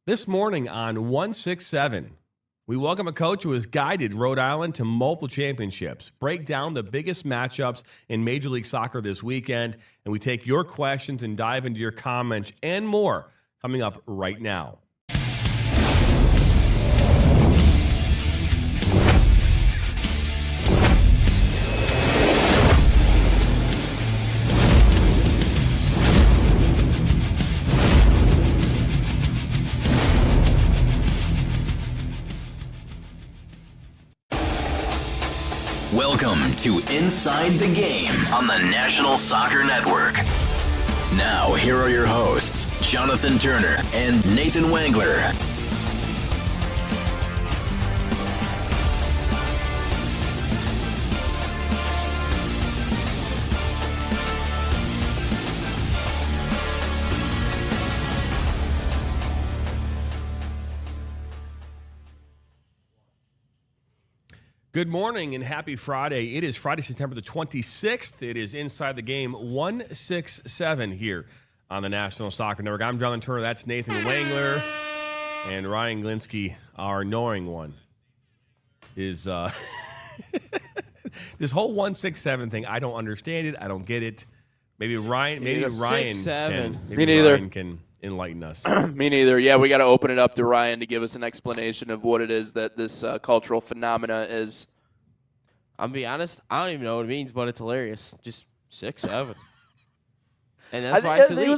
This morning on 167, we welcome a coach who has guided Rhode Island to multiple championships, break down the biggest matchups in Major League Soccer this weekend, and we take your questions and dive into your comments and more coming up right now. Welcome to Inside the Game on the National Soccer Network. Now, here are your hosts, Jonathan Turner and Nathan Wangler. Good morning and happy Friday. It is Friday, September the 26th. It is Inside the Game 167 here on the National Soccer Network. I'm Jonathan Turner. That's Nathan Wangler. And Ryan Glinsky, our annoying one, is this whole 167 thing. I don't understand it. I don't get it. Maybe Ryan can enlighten us. Me neither. Yeah, we got to open it up to Ryan to give us an explanation of what it is that this cultural phenomena is. I'm be honest, I don't even know what it means, but it's hilarious. Just 6'7", and that's why it's elite.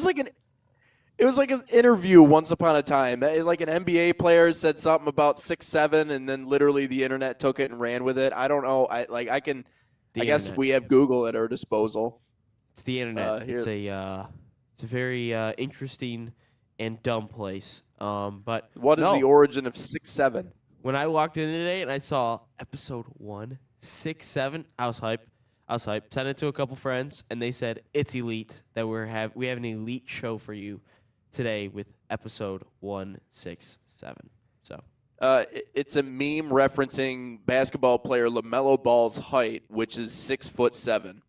It was like an interview once upon a time. Like an NBA player said something about 6'7", and then literally the internet took it and ran with it. I don't know. I guess we have Google at our disposal. It's the internet. It's a very interesting and dumb place. But what is the origin of 6'7"? When I walked in today and I saw episode 167, I was hyped. Sent it to a couple friends, and they said it's elite. That we have an elite show for you today with episode 167. So it's a meme referencing basketball player LaMelo Ball's height, which is 6'7".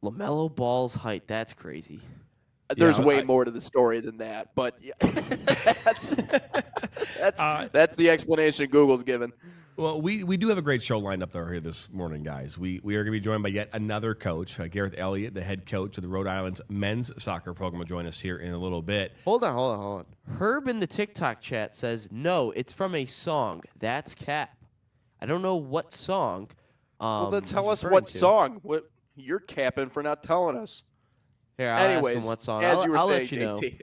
LaMelo Ball's height. That's crazy. There's way more to the story than that, but yeah, that's the explanation Google's given. Well, we do have a great show lined up there here this morning, guys. We are going to be joined by yet another coach, Gareth Elliott, the head coach of the Rhode Island's men's soccer program, will join us here in a little bit. Hold on. Herb in the TikTok chat says, no, it's from a song. That's cap. I don't know what song. Well, then tell us what song. What you're capping for not telling us. Here, I'll Anyways, ask him what song. As you were I'll saying, let you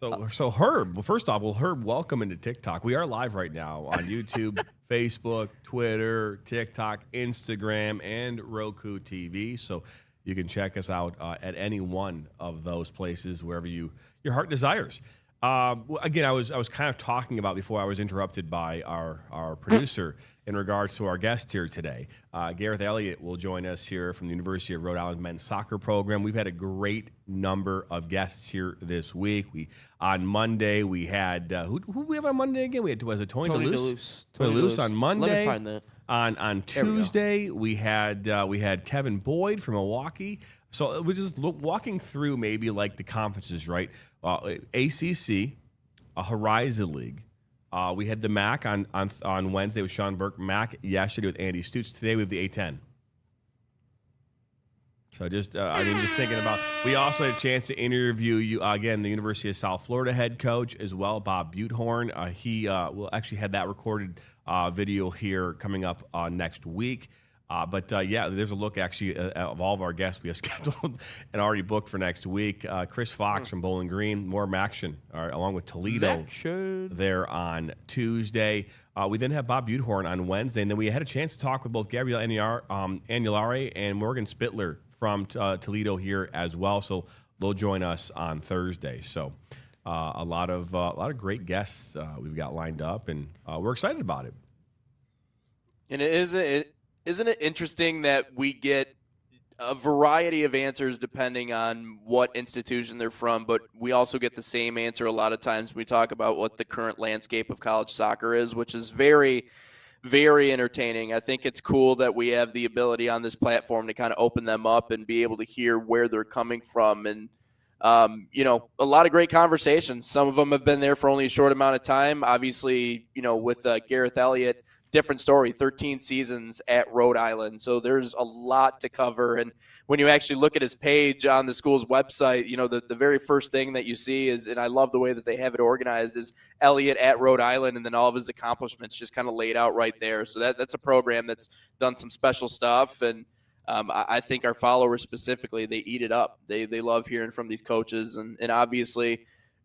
know. So Herb, well, first off, Herb, welcome into TikTok. We are live right now on YouTube, Facebook, Twitter, TikTok, Instagram, and Roku TV. So you can check us out at any one of those places, wherever your heart desires. Again, I was kind of talking about before I was interrupted by our producer in regards to our guest here today. Gareth Elliott will join us here from the University of Rhode Island men's soccer program. We've had a great number of guests here this week. On Monday we had who we have on Monday again? We had Tony DeLuce. Tony DeLuce on Monday. Let me find that. On Tuesday we had Kevin Boyd from Milwaukee. So it was just walking through maybe like the conferences, right? ACC, Horizon League. We had the MAC on Wednesday with Sean Burke. MAC yesterday with Andy Stutz. Today we have the A10. So just thinking about. We also had a chance to interview you again, the University of South Florida head coach as well, Bob Butehorn. He will actually have that recorded video here coming up next week. But there's a look actually of all of our guests we have scheduled and already booked for next week. Chris Fox from Bowling Green, more Maction, along with Toledo there on Tuesday. We then have Bob Butehorn on Wednesday, and then we had a chance to talk with both Gabrielle Anulare and Morgan Spittler from Toledo here as well. So they'll join us on Thursday. So a lot of great guests we've got lined up, and we're excited about it. And isn't it interesting that we get a variety of answers depending on what institution they're from, but we also get the same answer a lot of times when we talk about what the current landscape of college soccer is, which is very, very entertaining. I think it's cool that we have the ability on this platform to kind of open them up and be able to hear where they're coming from. And A lot of great conversations. Some of them have been there for only a short amount of time. Obviously, with Gareth Elliott, different story, 13 seasons at Rhode Island. So there's a lot to cover. And when you actually look at his page on the school's website, the very first thing that you see is, and I love the way that they have it organized, is Elliott at Rhode Island, and then all of his accomplishments just kind of laid out right there. So that's a program that's done some special stuff. And I think our followers specifically, they eat it up. They love hearing from these coaches. And obviously,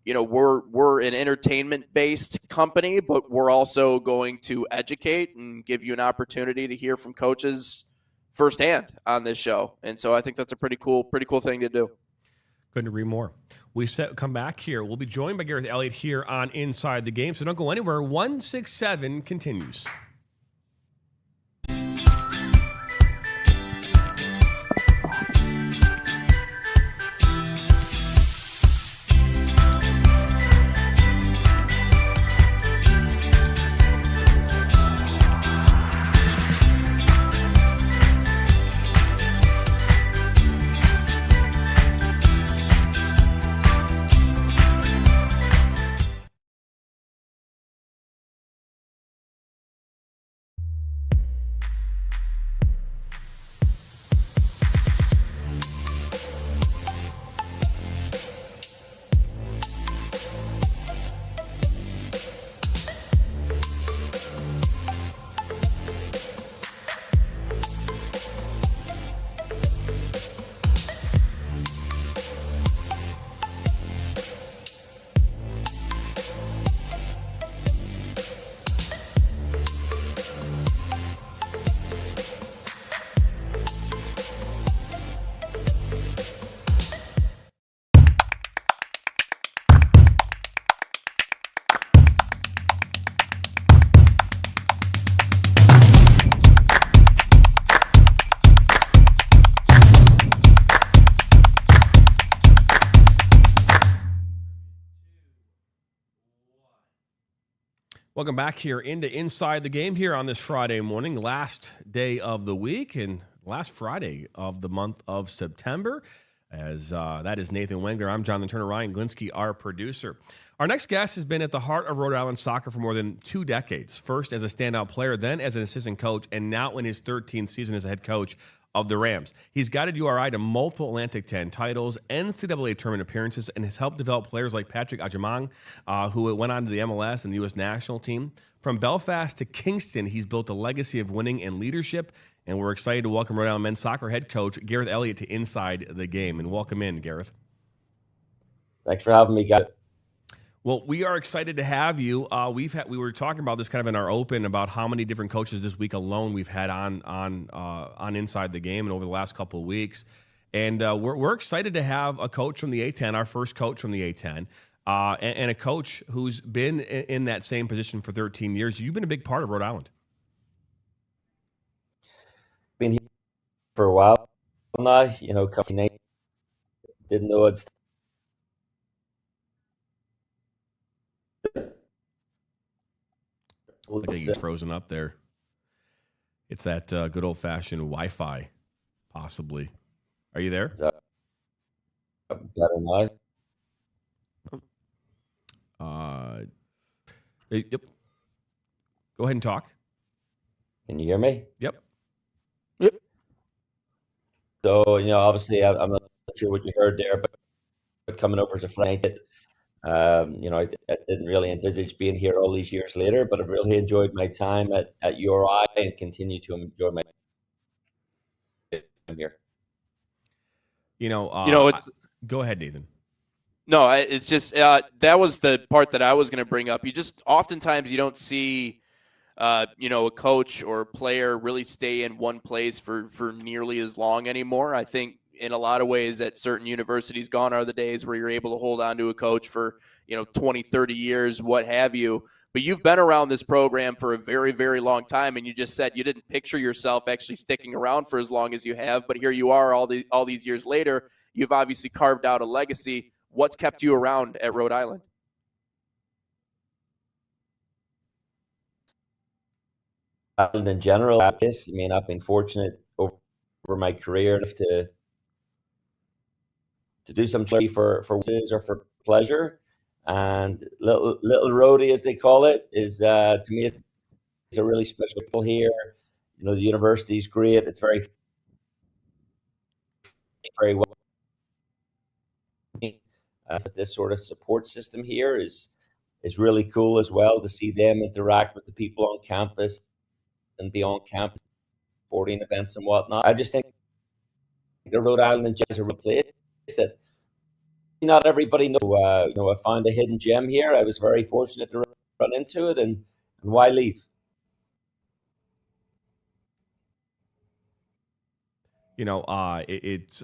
we're an entertainment-based company, but we're also going to educate and give you an opportunity to hear from coaches firsthand on this show. And so I think that's a pretty cool thing to do. Couldn't agree more. Come back here. We'll be joined by Gareth Elliott here on Inside the Game, so don't go anywhere. 167 continues. Welcome back here into Inside the Game here on this Friday morning, last day of the week and last Friday of the month of September. As that is Nathan Wengler. I'm Jonathan Turner. Ryan Glinsky, our producer. Our next guest has been at the heart of Rhode Island soccer for more than 2 decades. First as a standout player, then as an assistant coach, and now in his 13th season as a head coach of the Rams. He's guided URI to multiple Atlantic 10 titles, NCAA tournament appearances, and has helped develop players like Patrick Ajamang, who went on to the MLS and the U.S. national team. From Belfast to Kingston, he's built a legacy of winning and leadership, and we're excited to welcome Rhode Island men's soccer head coach Gareth Elliott to Inside the Game. And welcome in, Gareth. Thanks for having me, guys. Well, we are excited to have you. We were talking about this kind of in our open about how many different coaches this week alone we've had on Inside the Game and over the last couple of weeks, and we're excited to have a coach from the A10, our first coach from the A10, and a coach who's been in that same position for 13 years. You've been a big part of Rhode Island. Been here for a while now. Didn't know it's. I think he's frozen up there. It's that good old-fashioned Wi-Fi, possibly. Are you there? Is that better now? Yep. Go ahead and talk. Can you hear me? Yep. So, obviously, I'm not sure what you heard there, but coming over to Frank, I didn't really envisage being here all these years later, but I've really enjoyed my time at URI and continue to enjoy my time here. Go ahead, Nathan. No, it's just that was the part that I was going to bring up. Oftentimes you don't see, a coach or a player really stay in one place for nearly as long anymore. I think in a lot of ways at certain universities, gone are the days where you're able to hold on to a coach for 20, 30 years, what have you. But you've been around this program for a very, very long time, and you just said you didn't picture yourself actually sticking around for as long as you have. But here you are all these years later. You've obviously carved out a legacy. What's kept you around at Rhode Island? In general, I've been fortunate over my career to to do some training for or for pleasure. And little Rhody, as they call it, is to me it's a really special people here. You know, the university is great. It's very well. This sort of support system here is really cool as well, to see them interact with the people on campus and beyond campus, sporting events and whatnot. I just think the Rhode Island Jazz are a place that not everybody knows. You know, I found a hidden gem here. I was very fortunate to run into it, and why leave? You know, it's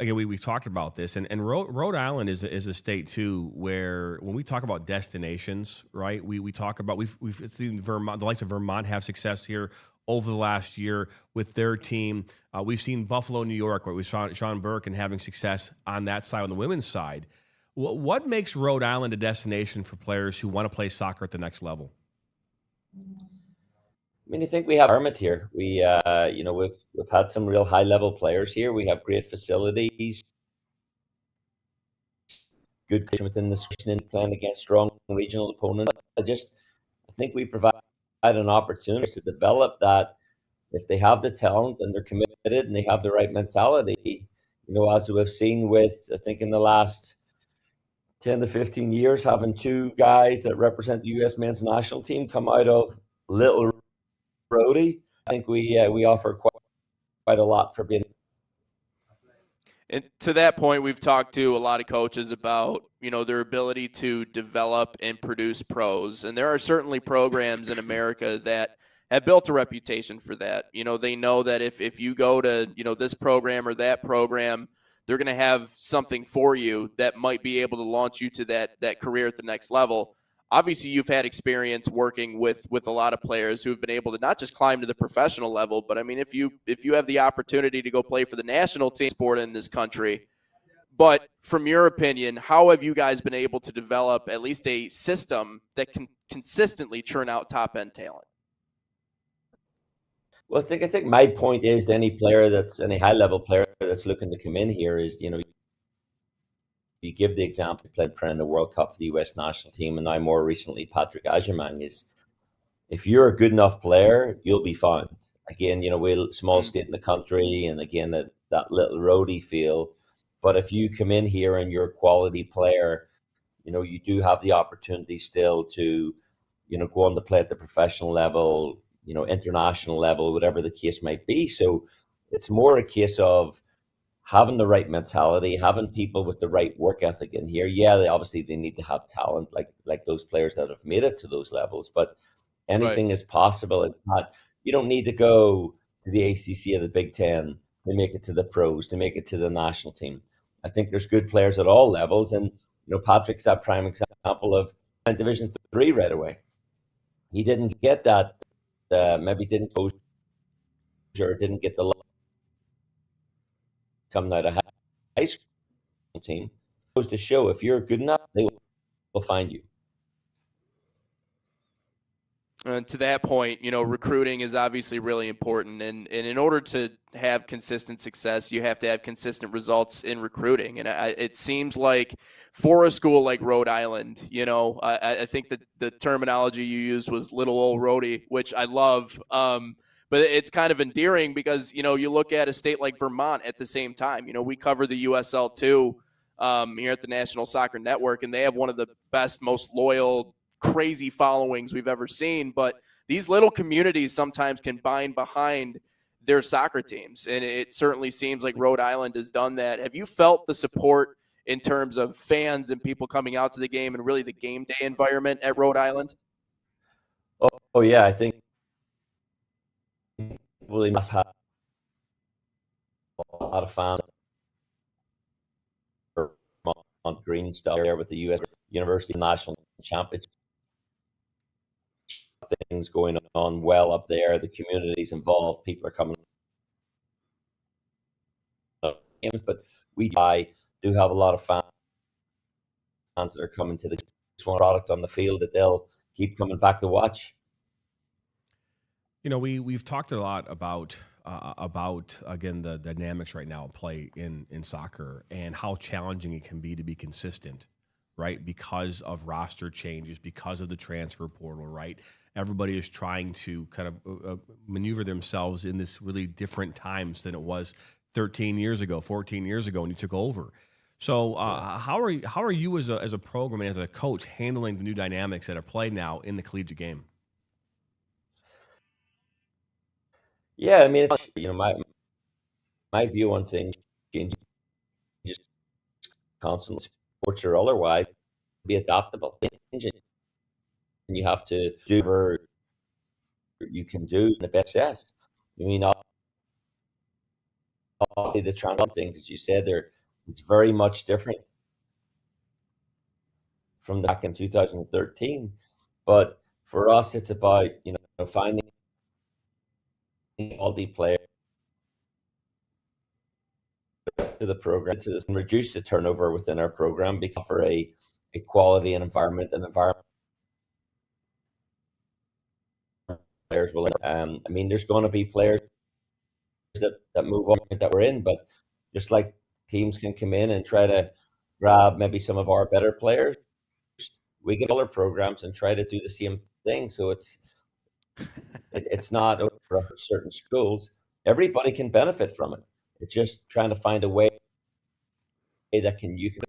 again, we've talked about this, and Rhode Island is a state too where when we talk about destinations, right? We talk about we've seen Vermont, the likes of Vermont have success here over the last year with their team. We've seen Buffalo, New York, where we saw Sean Burke and having success on that side, on the women's side. What makes Rhode Island a destination for players who want to play soccer at the next level? I mean, I think we have environment here. We, you know, we've had some real high level players here. We have great facilities, good condition within the season, playing against strong regional opponents. I think we provide an opportunity to develop that if they have the talent and they're committed and they have the right mentality. You know, as we've seen with, I think in the last 10 to 15 years, having two guys that represent the U.S. men's national team come out of Little Rhody, I think we offer quite a lot for being. And to that point, we've talked to a lot of coaches about, you know, their ability to develop and produce pros. And there are certainly programs in America that have built a reputation for that. You know, they know that if you go to, you know, this program or that program, they're going to have something for you that might be able to launch you to that career at the next level. Obviously, you've had experience working with a lot of players who have been able to not just climb to the professional level, but I mean, if you have the opportunity to go play for the national team sport in this country. But from your opinion, how have you guys been able to develop at least a system that can consistently churn out top-end talent? Well, I think my point is to any player that's any high-level player that's looking to come in here is, you know, you give the example playing in the World Cup for the U.S. national team, and now more recently Patrick Agyemang, is if you're a good enough player, you'll be found. Again, you know, we're a small state in the country, and again, that Little Rhody feel. But if you come in here and you're a quality player, you know, you do have the opportunity still to, you know, go on to play at the professional level, you know, international level, whatever the case might be. So it's more a case of having the right mentality, having people with the right work ethic in here. Yeah, they need to have talent, like those players that have made it to those levels. But anything is possible. It's not, you don't need to go to the ACC or the Big Ten to make it to the pros, to make it to the national team. I think there's good players at all levels, and you know, Patrick's that prime example of Division 3 right away. He didn't get that, maybe didn't coach or didn't get the coming out of high school team. Goes to show if you're good enough, they will find you. And to that point, you know, recruiting is obviously really important. And in order to have consistent success, you have to have consistent results in recruiting. And it seems like for a school like Rhode Island, you know, I think that the terminology you used was little old Rhody, which I love. But it's kind of endearing because, you know, you look at a state like Vermont at the same time. You know, we cover the USL too here at the National Soccer Network, and they have one of the best, most loyal, crazy followings we've ever seen. But these little communities sometimes can bind behind their soccer teams, and it certainly seems like Rhode Island has done that. Have you felt the support in terms of fans and people coming out to the game and really the game day environment at Rhode Island? Oh yeah, I think really must have a lot of fans on green stuff there with the U.S. University National Championship. Things going on well up there. The community's involved. People are coming. But I do have a lot of fans that are coming to the product on the field that they'll keep coming back to watch. You know, we've talked a lot about about, again, the dynamics right now at play in soccer and how challenging it can be to be consistent, right? Because of roster changes, because of the transfer portal, right? Everybody is trying to kind of maneuver themselves in this really different times than it was 13 years ago, 14 years ago when you took over. So how are you as a program and as a coach handling the new dynamics that are played now in the collegiate game? Yeah, I mean, my view on things changes constantly, sports or otherwise, be adaptable. And you have to do whatever you can do in the best success. I mean, all the transition things, as you said, it's very much different from back in 2013. But for us, it's about finding all the players to the program to reduce the turnover within our program, because for a quality and an environment players will. I mean, there's going to be players that move on that we're in, but just like teams can come in and try to grab maybe some of our better players, we get other programs and try to do the same thing. So it's not over certain schools. Everybody can benefit from it. It's just trying to find a way that you can.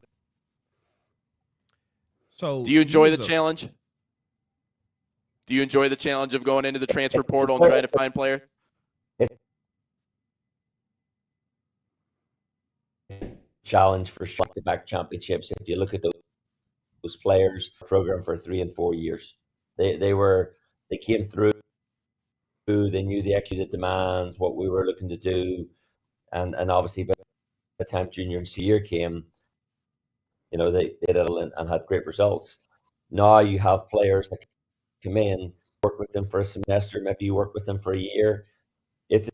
So Do you enjoy the challenge? Do you enjoy the challenge of going into the transfer portal and trying to find players? Challenge for back championships. If you look at those players program for 3 and 4 years, they came through. They knew the demands, what we were looking to do, and obviously by the time junior and senior came, they did it and had great results. Now you have players that come in, work with them for a semester, maybe you work with them for a year. It's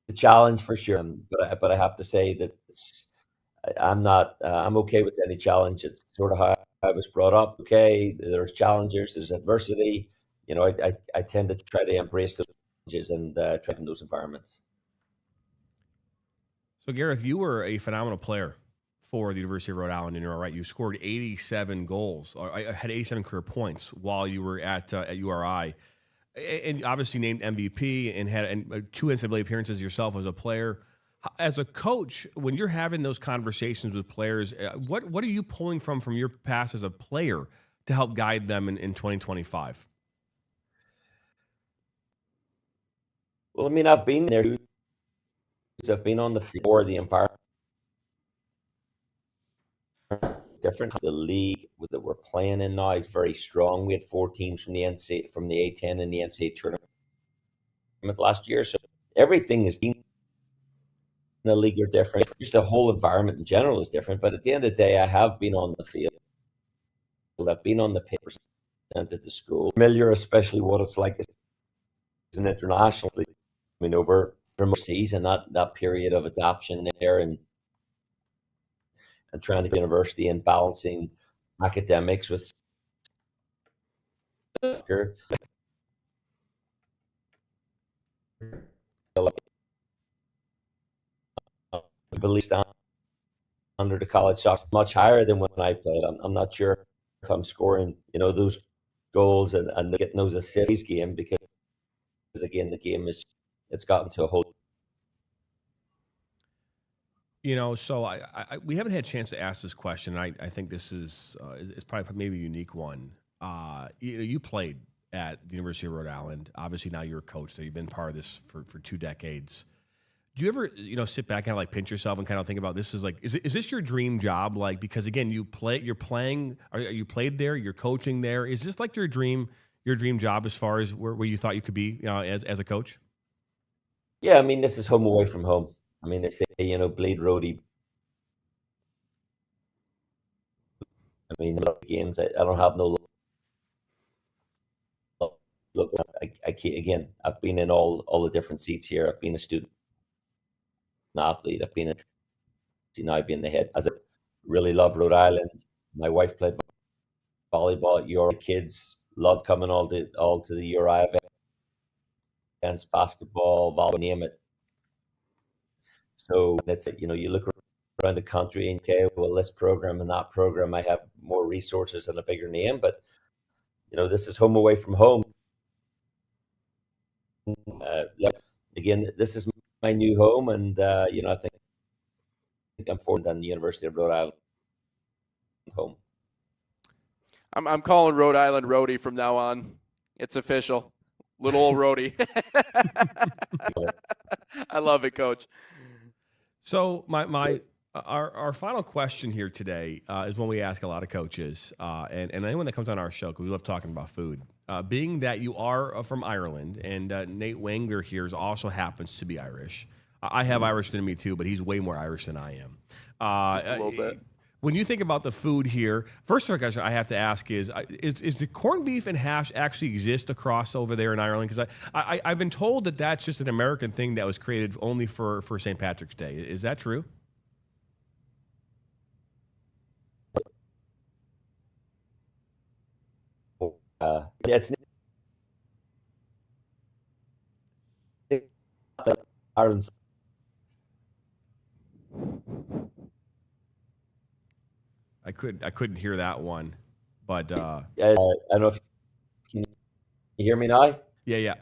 a challenge for sure, but I have to say that I'm okay with any challenge. It's sort of how I was brought up. Okay, there's challenges, there's adversity. I tend to try to embrace those challenges and try in those environments. So, Gareth, you were a phenomenal player for the University of Rhode Island, and you're right. You scored 87 goals, or I had 87 career points while you were at URI, and obviously named MVP and had 2 NCAA appearances yourself as a player. As a coach, when you're having those conversations with players, what are you pulling from your past as a player to help guide them in 2025? Well, I mean, I've been there. I've been on the floor. The environment different. The league that we're playing in now is very strong. We had 4 teams from the A10 and the NCAA tournament last year, so everything is in the league are different. Just the whole environment in general is different. But at the end of the day, I have been on the field. I've been on the paper at the school. Familiar, especially what it's like as an international league. I mean, over from overseas and that period of adoption there and trying to get university and balancing academics with soccer. Believe under the college soccer much higher than when I played. I'm not sure if I'm scoring, those goals and getting those assists game, because again, the game it's gotten to a whole. So we haven't had a chance to ask this question. I think this is it's probably maybe a unique one. You played at the University of Rhode Island. Obviously, now you're a coach, so you've been part of this for 2 decades. Do you ever, sit back and kind of like pinch yourself and kind of think about this is this your dream job? Like, because again, you're playing, you played there, you're coaching there. Is this like your dream job as far as where you thought you could be, as a coach? Yeah, I mean, this is home away from home. I mean, they say, bleed Rhode. I mean, a lot of games, I don't have no look. I can't, again, I've been in all the different seats here. I've been a student athlete. I've been I've been the head. As I really love Rhode Island. My wife played volleyball at URI. Kids love coming all to the URI events, basketball, volleyball, name it. So that's it. You look around the country and, okay, well, this program and that program, I have more resources and a bigger name, but this is home away from home. Again, this is my new home, and I think I'm fortunate than the University of Rhode Island home. I'm calling Rhode Island Rhody from now on. It's official. Little old Rhody. I love it, Coach. So our final question here today is one we ask a lot of coaches and anyone that comes on our show, because we love talking about food. Being that you are from Ireland, and Nate Wengler here also happens to be Irish. I have Irish in me too, but he's way more Irish than I am. Just a little bit. When you think about the food here, first question I have to ask is the corned beef and hash actually exist across over there in Ireland? Because I've been told that that's just an American thing that was created only for St. Patrick's Day. Is that true? It's Ireland's. I couldn't hear that one, but I don't know if can you hear me now? Yeah.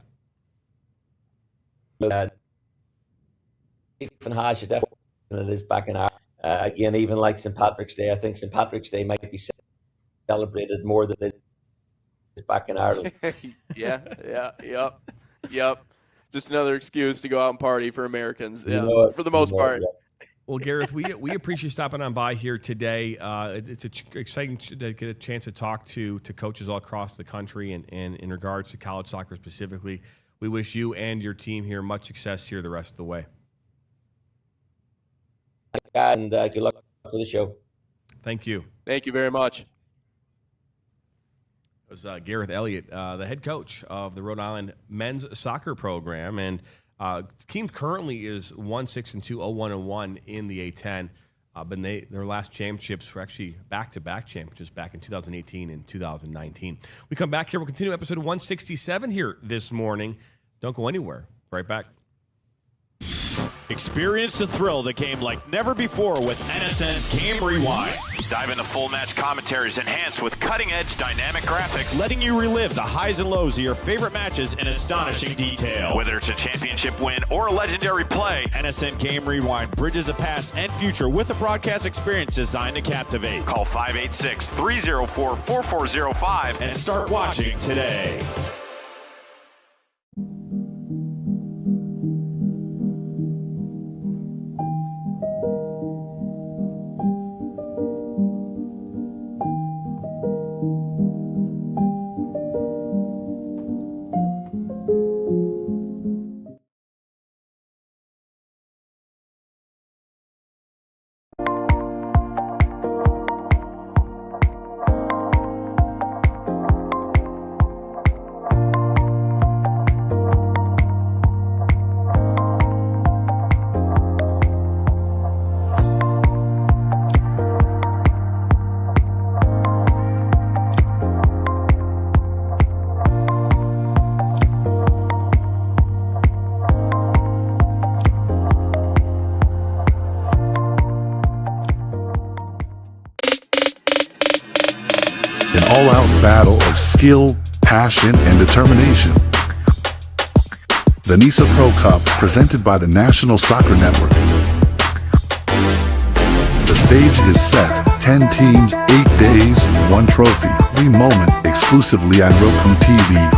Beef and hash, it definitely is back in Ireland. Again, even like St. Patrick's Day, I think St. Patrick's Day might be celebrated more than it is back in Ireland. Yep. Just another excuse to go out and party for Americans. Yeah, for the most part. Yeah. Well, Gareth, we appreciate you stopping on by here today. It's exciting to get a chance to talk to coaches all across the country and in regards to college soccer specifically. We wish you and your team here much success here the rest of the way. And good luck for the show. Thank you. Thank you very much. It was Gareth Elliott, the head coach of the Rhode Island men's soccer program, and the team currently is 1-6-2, 0-1-1 in the A10. But their last championships were actually back-to-back championships back in 2018 and 2019. We come back here. We'll continue episode 167 here this morning. Don't go anywhere. Right back. Experience the thrill of the game like never before with NSN's Game Rewind. Dive into full match commentaries enhanced with cutting-edge dynamic graphics, letting you relive the highs and lows of your favorite matches in astonishing detail. Whether it's a championship win or a legendary play, NSN Game Rewind bridges the past and future with a broadcast experience designed to captivate. Call 586-304-4405 and start watching today. all-out battle of skill, passion, and determination. The NISA Pro Cup, presented by the National Soccer Network. The stage is set, 10 teams, 8 days, 1 trophy, 3 moment, exclusively on Roku TV.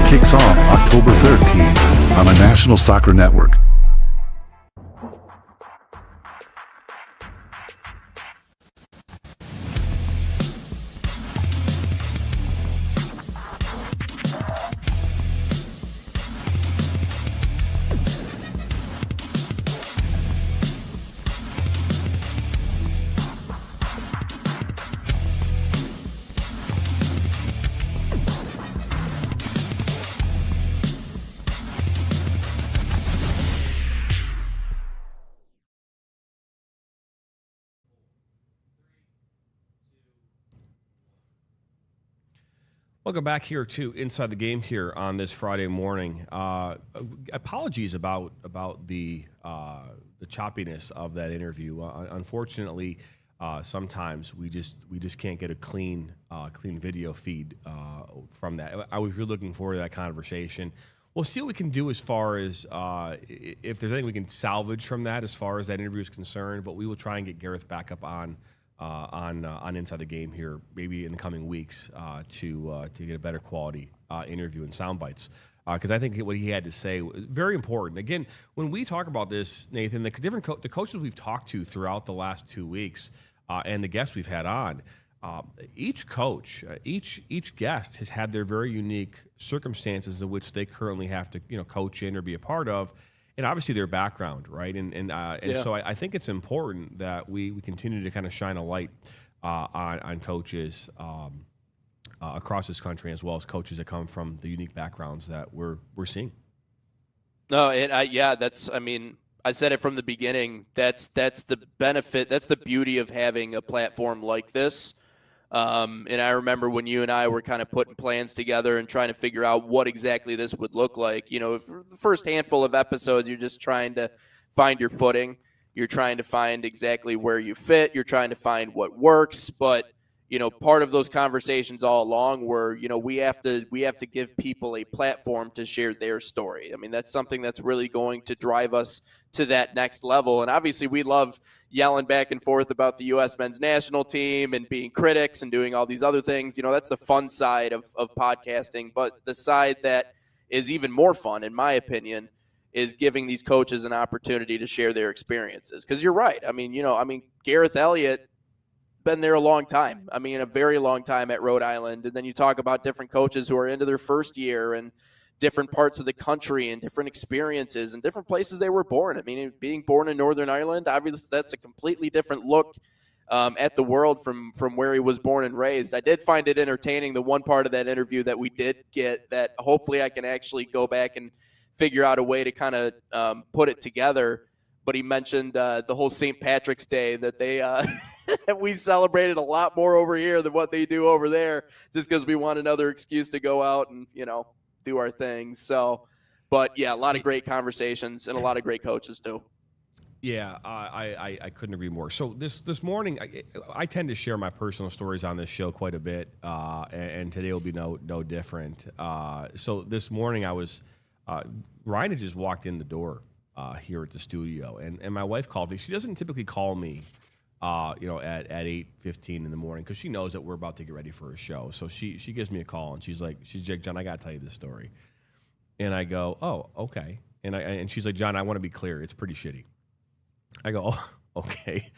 Kicks off October 13th on the National Soccer Network. Welcome back here to Inside the Game here on this Friday morning. Apologies about the choppiness of that interview. Unfortunately, sometimes we just can't get a clean video feed from that. I was really looking forward to that conversation. We'll see what we can do as far as if there's anything we can salvage from that as far as that interview is concerned. But we will try and get Gareth back up on Inside the Game here, maybe in the coming weeks, to get a better quality interview and sound bites. Because I think what he had to say was very important. Again, when we talk about this, Nathan, the different the coaches we've talked to throughout the last 2 weeks and the guests we've had on, each coach, each guest has had their very unique circumstances in which they currently have to coach in or be a part of. And obviously their background, right? So I think it's important that we continue to kind of shine a light on coaches across this country, as well as coaches that come from the unique backgrounds that we're seeing. No, I said it from the beginning. That's the benefit. That's the beauty of having a platform like this. And I remember when you and I were kind of putting plans together and trying to figure out what exactly this would look like. For the first handful of episodes, you're just trying to find your footing. You're trying to find exactly where you fit. You're trying to find what works. But, part of those conversations all along were, we have to give people a platform to share their story. I mean, that's something that's really going to drive us to that next level. And obviously we love yelling back and forth about the U.S. men's national team and being critics and doing all these other things. That's the fun side of podcasting. But the side that is even more fun, in my opinion, is giving these coaches an opportunity to share their experiences. Because you're right. Gareth Elliott, been there a long time. A very long time at Rhode Island. And then you talk about different coaches who are into their first year and different parts of the country and different experiences and different places they were born. Being born in Northern Ireland, obviously that's a completely different look at the world from where he was born and raised. I did find it entertaining, the one part of that interview that we did get that hopefully I can actually go back and figure out a way to kind of put it together. But he mentioned the whole St. Patrick's Day that they we celebrated a lot more over here than what they do over there, just because we want another excuse to go out and do our things. So, but yeah, a lot of great conversations and a lot of great coaches too. Yeah, I couldn't agree more. So this morning, I tend to share my personal stories on this show quite a bit, and today will be no different. So this morning, I was Ryan had just walked in the door here at the studio, and my wife called me. She doesn't typically call me, at 8:15 in the morning, because she knows that we're about to get ready for a show. So she gives me a call, and she's like, John, I got to tell you this story. And I go, oh, okay. And she's like, John, I want to be clear. It's pretty shitty. I go, oh, okay.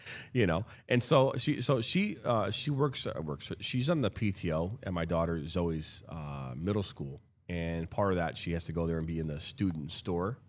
And so she works. She's on the PTO at my daughter Zoe's middle school. And part of that, she has to go there and be in the student store.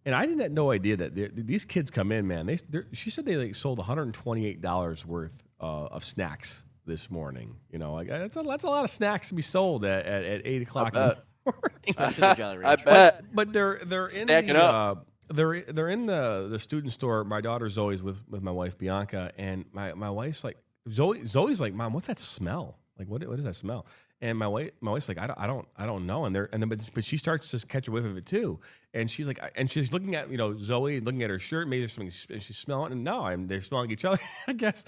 And I didn't have no idea that these kids come in, man. She said they sold $128 worth of snacks this morning. That's a lot of snacks to be sold at 8 o'clock in the morning. I bet. But they're stacking in up. They're in the student store. My daughter's always with my wife Bianca, and my wife's like Zoe's like, Mom, what's that smell? Like what is that smell? And my wife's like, I don't know. But she starts to catch a whiff of it too. And she's like, and she's looking at Zoe, looking at her shirt. Maybe there's something she's smelling. And no, they're smelling each other, I guess.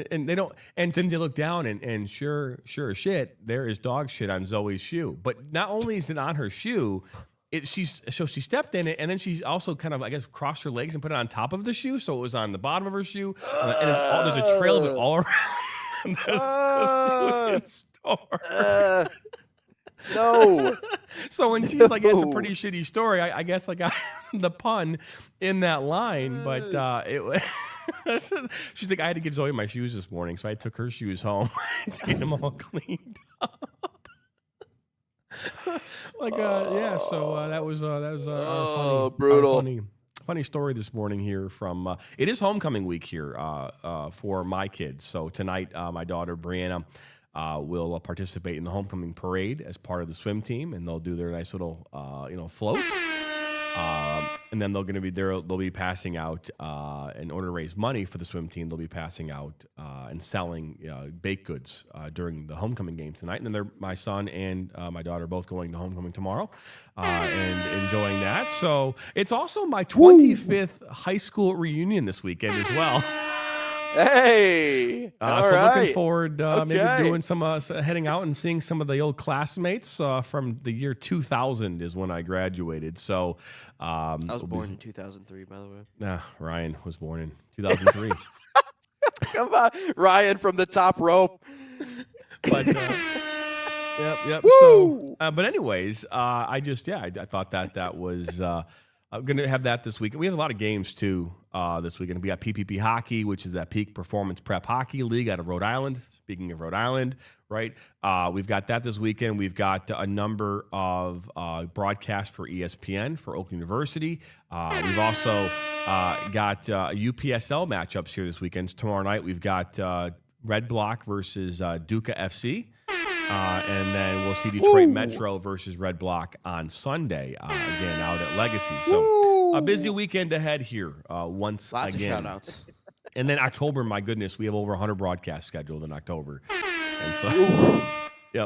And they don't. And then they look down, and sure as shit, there is dog shit on Zoe's shoe. But not only is it on her shoe, she stepped in it, and then she also kind of, I guess, crossed her legs and put it on top of the shoe, so it was on the bottom of her shoe. And there's a trail of it all around the student store. No. So when she's like, it's a pretty shitty story, I guess I got the pun in that line, but she's like, I had to give Zoe my shoes this morning, so I took her shoes home to get them all cleaned up. So that was brutal. Funny story this morning here from it is homecoming week here for my kids. So tonight my daughter Brianna will participate in the homecoming parade as part of the swim team, and they'll do their nice little float. And then they'll be passing out in order to raise money for the swim team. They'll be passing out and selling baked goods during the homecoming game tonight. And then my son and my daughter are both going to homecoming tomorrow and enjoying that. So it's also my 25th high school reunion this weekend as well. Hey, all so right. looking forward maybe doing some heading out and seeing some of the old classmates from the year 2000 is when I graduated. So I was born in 2003, by the way. Ryan was born in 2003. Come on, Ryan from the top rope. But yep. So, but anyways, I thought that was. I'm going to have that this week. We have a lot of games, too, this weekend. We got PPP Hockey, which is that Peak Performance Prep Hockey League out of Rhode Island. Speaking of Rhode Island, right? We've got that this weekend. We've got a number of broadcasts for ESPN, for Oak University. We've also got UPSL matchups here this weekend. Tomorrow night, we've got Red Block versus Duca FC. And then we'll see Detroit Metro versus Red Block on Sunday, again, out at Legacy. So a busy weekend ahead here once Lots again. of shout-outs. And then October, my goodness, we have over 100 broadcasts scheduled in October. And so,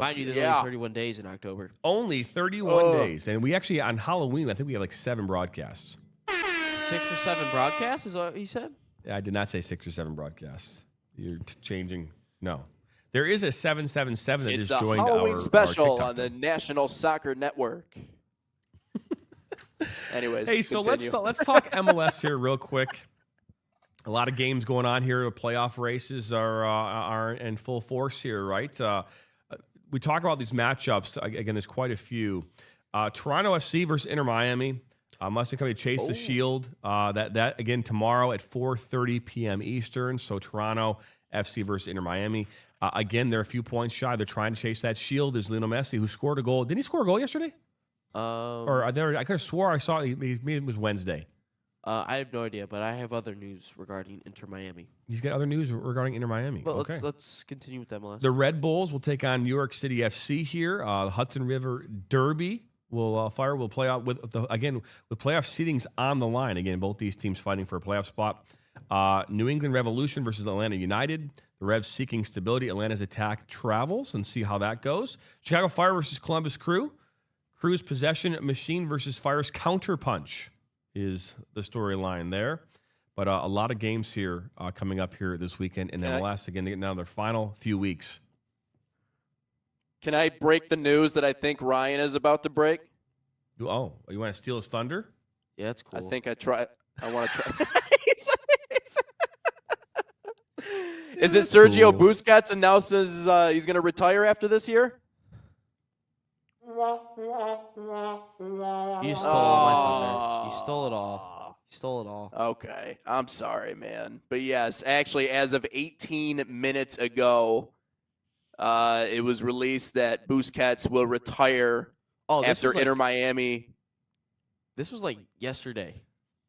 Mind you, there's only 31 days in October. only 31 days. And we actually, on Halloween, I think we have like 7 broadcasts. 6 or 7 broadcasts is what you said? I did not say 6 or 7 broadcasts. You're changing. No. There is a 777 that It's just a joined Halloween our special TikTok on the National Soccer Network. Anyways, hey, so continue. let's talk MLS here real quick. A lot of games going on here. The playoff races are in full force here, right? We talk about these matchups. Again, there's quite a few. Toronto FC versus Inter Miami. Must come to chase the Shield. That again tomorrow at 4:30 p.m. Eastern. So Toronto FC versus Inter Miami. Again, they're a few points shy. They're trying to chase that Shield. Is Lionel Messi, who scored a goal. Didn't he score a goal yesterday? I could have swore I saw it was Wednesday. I have no idea, but I have other news regarding Inter Miami. He's got other news regarding Inter Miami. Well, okay. let's continue with MLS. The Red Bulls will take on New York City FC here. The Hudson River Derby will play out with playoff seedings on the line. Again, both these teams fighting for a playoff spot. New England Revolution versus Atlanta United. The Revs seeking stability. Atlanta's attack travels, and see how that goes. Chicago Fire versus Columbus Crew. Crew's possession machine versus Fire's counterpunch is the storyline there. But a lot of games here coming up here this weekend in MLS. Again, they get now their final few weeks. Can I break the news that I think Ryan is about to break? Oh, you want to steal his thunder? Yeah, that's cool. I think I want to try. Is it Sergio Busquets announces he's going to retire after this year? You stole my thunder. You stole it all. You stole it all. Okay. I'm sorry, man. But yes, actually, as of 18 minutes ago, it was released that Busquets will retire after Inter Miami. This was like yesterday.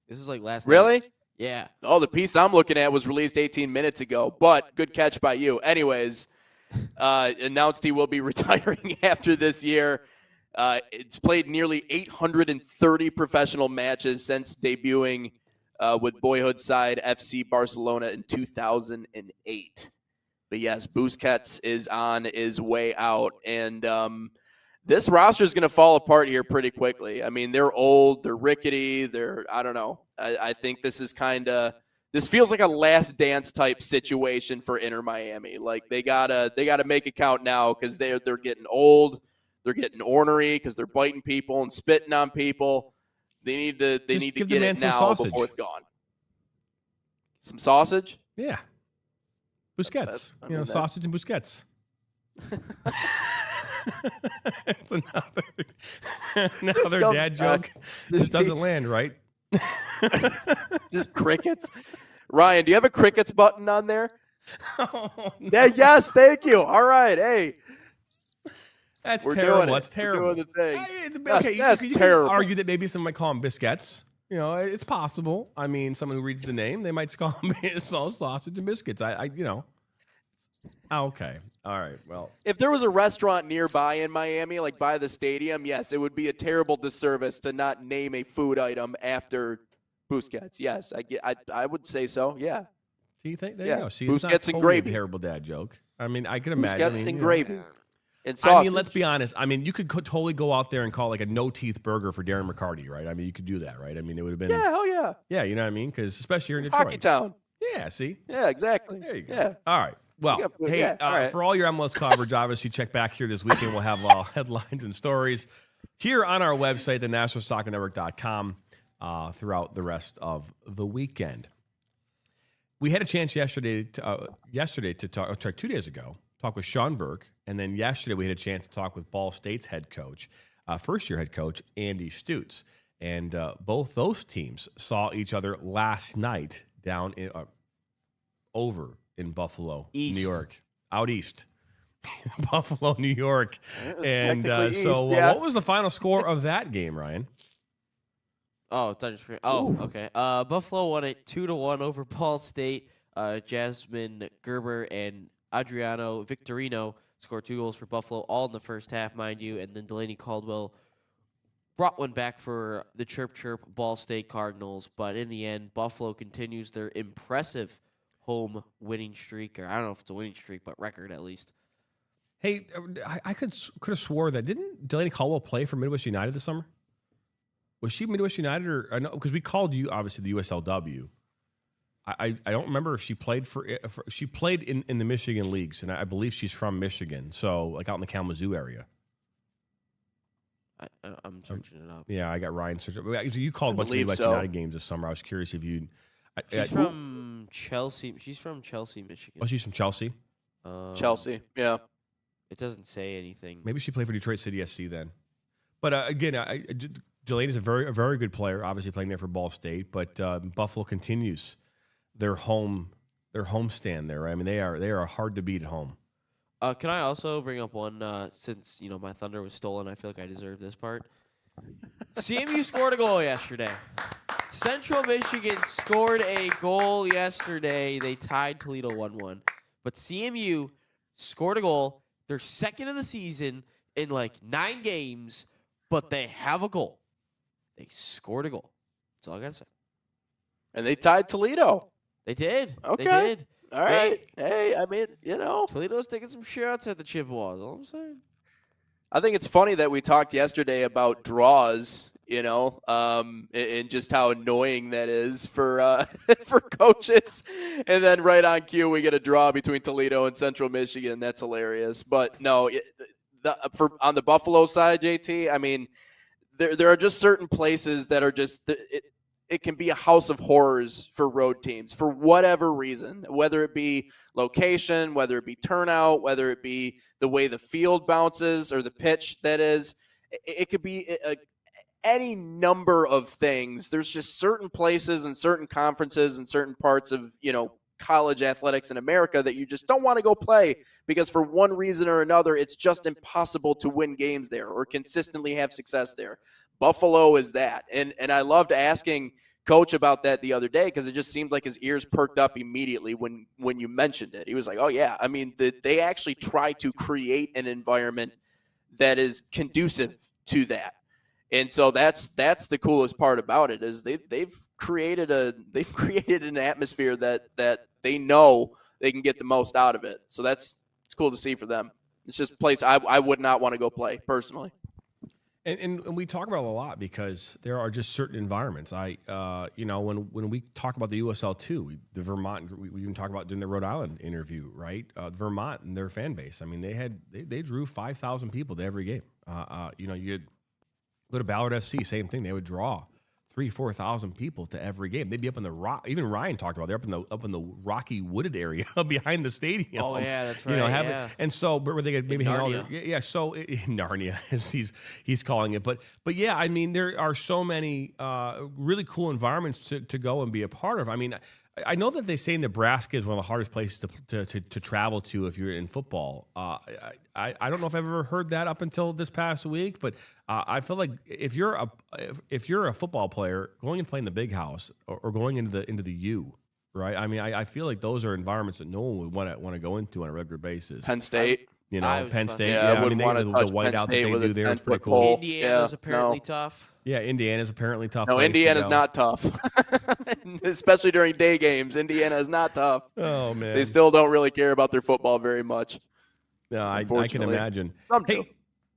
This was like last Really? night. Yeah. Oh, the piece I'm looking at was released 18 minutes ago, but good catch by you. Anyways, announced he will be retiring after this year. It's played nearly 830 professional matches since debuting with boyhood side FC Barcelona in 2008. But yes, Busquets is on his way out, and this roster is going to fall apart here pretty quickly. I mean, they're old, they're rickety, I don't know. I think this feels like a last dance type situation for Inter Miami. Like they gotta make it count now because they're getting old, they're getting ornery because they're biting people and spitting on people. They need to get it now before it's gone. Some sausage? Yeah. Busquets. Sausage and Busquets. It's another dad joke. Just doesn't land, right? Just crickets. Ryan, do you have a crickets button on there? Oh, no. Yeah, yes, thank you. All right, hey. That's We're terrible. doing it. That's terrible. We're doing the thing. Hey, That's you terrible. Can argue that maybe someone might call him biscuits. It's possible. I mean, someone who reads the name, they might call him sausage and biscuits. Oh, okay. All right. Well, If there was a restaurant nearby in Miami, like by the stadium, yes, it would be a terrible disservice to not name a food item after Busquets. Yes, I would say so. Yeah. see, there you Yeah. go. See, it's not Busquets and totally a gravy. terrible dad joke. I mean, I can imagine. Busquets I mean, and you know, gravy. And sausage. I mean, let's be honest. I mean, you could totally go out there and call like a no-teeth burger for Darren McCarty, right? I mean, you could do that, right? I mean, it would have been. Yeah, hell yeah. Yeah, you know what I mean? Because especially here in It's Detroit. Hockey Town. Yeah, see? Yeah, exactly. There you go. Yeah. All right. Well, hey, Yeah, all right. for all your MLS coverage, obviously, check back here this weekend. We'll have headlines and stories here on our website, thenationalsoccernetwork.com, throughout the rest of the weekend. We had a chance yesterday to talk, 2 days ago, talk with Sean Burke, and then yesterday we had a chance to talk with Ball State's head coach, first-year head coach, Andy Stutz. And both those teams saw each other last night down in over in Buffalo, East. New York, out east, Buffalo, New York. And Technically so, east, yeah. what was the final score of that game, Ryan? Oh, it's on your screen. Oh, okay. Buffalo won it 2-1 over Ball State. Jasmine Gerber and Adriano Victorino scored 2 goals for Buffalo, all in the first half, mind you. And then Delaney Caldwell brought one back for the Chirp Ball State Cardinals. But in the end, Buffalo continues their impressive home winning streak, or I don't know if it's a winning streak, but record at least. Hey, I could have swore that didn't Delaney Caldwell play for Midwest United this summer? Was she Midwest United or no? Because we called you obviously the USLW. I don't remember if she played she played in the Michigan leagues, and I believe she's from Michigan, so like out in the Kalamazoo area. I'm searching it up. Yeah, I got Ryan searching. You called a bunch of believe Midwest so. United games this summer. I was curious if you. She's from Chelsea. She's from Chelsea, Michigan. Oh, she's from Chelsea. Chelsea. Yeah. It doesn't say anything. Maybe she played for Detroit City SC then. But again, Delaney's a very good player. Obviously playing there for Ball State, but Buffalo continues their homestand there. I mean, they are hard to beat at home. Can I also bring up one, since, my thunder was stolen, I feel like I deserve this part. CMU scored a goal yesterday. Central Michigan scored a goal yesterday. They tied Toledo 1-1. But CMU scored a goal. They're second of the season in like 9 games, but they have a goal. They scored a goal. That's all I got to say. And they tied Toledo. They did. Okay. They did. All right. Hey, I mean, Toledo's taking some shots at the Chippewas. All I'm saying. I think it's funny that we talked yesterday about draws, and just how annoying that is for for coaches. And then right on cue, we get a draw between Toledo and Central Michigan. That's hilarious. But no, on the Buffalo side, JT, I mean, there are just certain places that are just it can be a house of horrors for road teams for whatever reason, whether it be location, whether it be turnout, whether it be the way the field bounces or the pitch that is. It could be any number of things. There's just certain places and certain conferences and certain parts of, college athletics in America that you just don't want to go play because for one reason or another, it's just impossible to win games there or consistently have success there. Buffalo is that. And I loved asking Coach about that the other day because it just seemed like his ears perked up immediately when you mentioned it. He was like, oh, yeah. I mean, they actually try to create an environment that is conducive to that. And so that's the coolest part about it is they've created an atmosphere that they know they can get the most out of it. So it's cool to see for them. It's just a place I would not want to go play personally. And we talk about it a lot because there are just certain environments. When we talk about the USL too, the Vermont, we even talk about doing the Rhode Island interview, right? Vermont and their fan base. I mean, they drew 5,000 people to every game. You'd go to Ballard FC, same thing. They would draw 3,000-4,000 people to every game. They'd be up in the rock. Even Ryan talked about they're up in the rocky wooded area behind the stadium. Oh yeah, that's right. And so, where they could maybe hang out. Yeah. So Narnia, as he's calling it. But yeah, I mean, there are so many really cool environments to go and be a part of. I mean, I know that they say Nebraska is one of the hardest places to travel to if you're in football. I don't know if I've ever heard that up until this past week, but I feel like if you're a football player going and playing the big house or going into the U, right? I mean, I feel like those are environments that no one would want to go into on a regular basis. Penn State. You I know, was Penn about to State. say, Yeah, I I wouldn't mean, want to the touch whiteout Penn that State they with do a there is 10-foot pretty cool. pole. Indiana's Yeah, apparently no. tough. Yeah, Indiana's apparently tough. No, place to Indiana's go. not tough, especially during day games. Indiana is not tough. Oh man, They still don't really care about their football very much. No, I can unfortunately. imagine. Some Hey, do.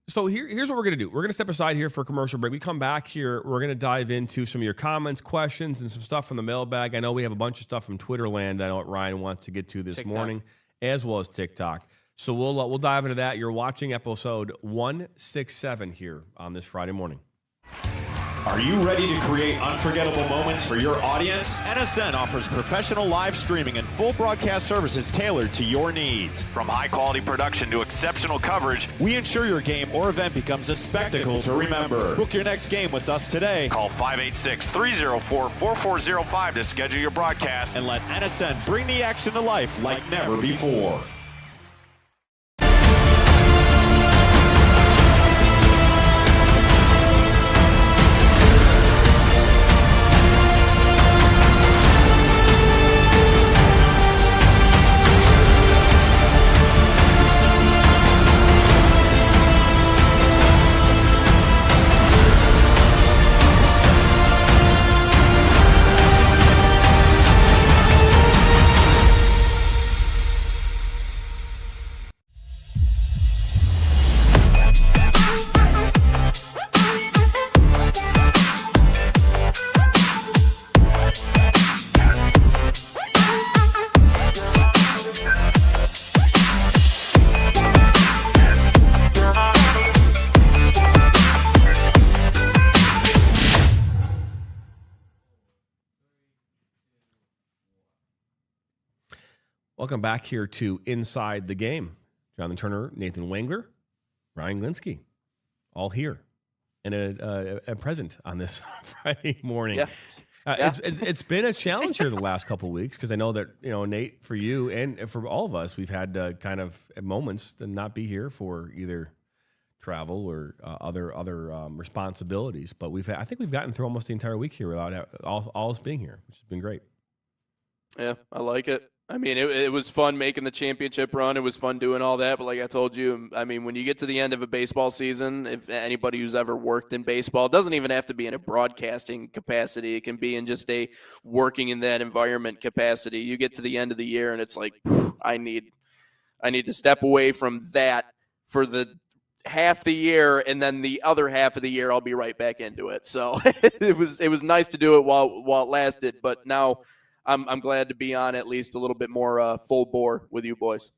so here's what we're going to do. We're going to step aside here for a commercial break. We come back here. We're going to dive into some of your comments, questions, and some stuff from the mailbag. I know we have a bunch of stuff from Twitter land. I know what Ryan wants to get to this TikTok. morning, as well as TikTok. So we'll dive into that. You're watching episode 167 here on this Friday morning. Are you ready to create unforgettable moments for your audience? NSN offers professional live streaming and full broadcast services tailored to your needs. From high-quality production to exceptional coverage, we ensure your game or event becomes a spectacle to remember. Book your next game with us today. Call 586-304-4405 to schedule your broadcast and let NSN bring the action to life like never before. Welcome back here to Inside the Game. Jonathan Turner, Nathan Wangler, Ryan Glinsky, all here and present on this Friday morning. Yeah. It's been a challenge here the last couple of weeks because I know that, Nate, for you and for all of us, we've had kind of moments to not be here for either travel or other responsibilities. But I think we've gotten through almost the entire week here without all us being here, which has been great. Yeah, I like it. I mean, it was fun making the championship run. It was fun doing all that. But like I told you, I mean, when you get to the end of a baseball season, if anybody who's ever worked in baseball, it doesn't even have to be in a broadcasting capacity. It can be in just a working in that environment capacity. You get to the end of the year and it's like, I need to step away from that for the half the year, and then the other half of the year I'll be right back into it. So it was nice to do it while it lasted. But now I'm glad to be on at least a little bit more full bore with you boys.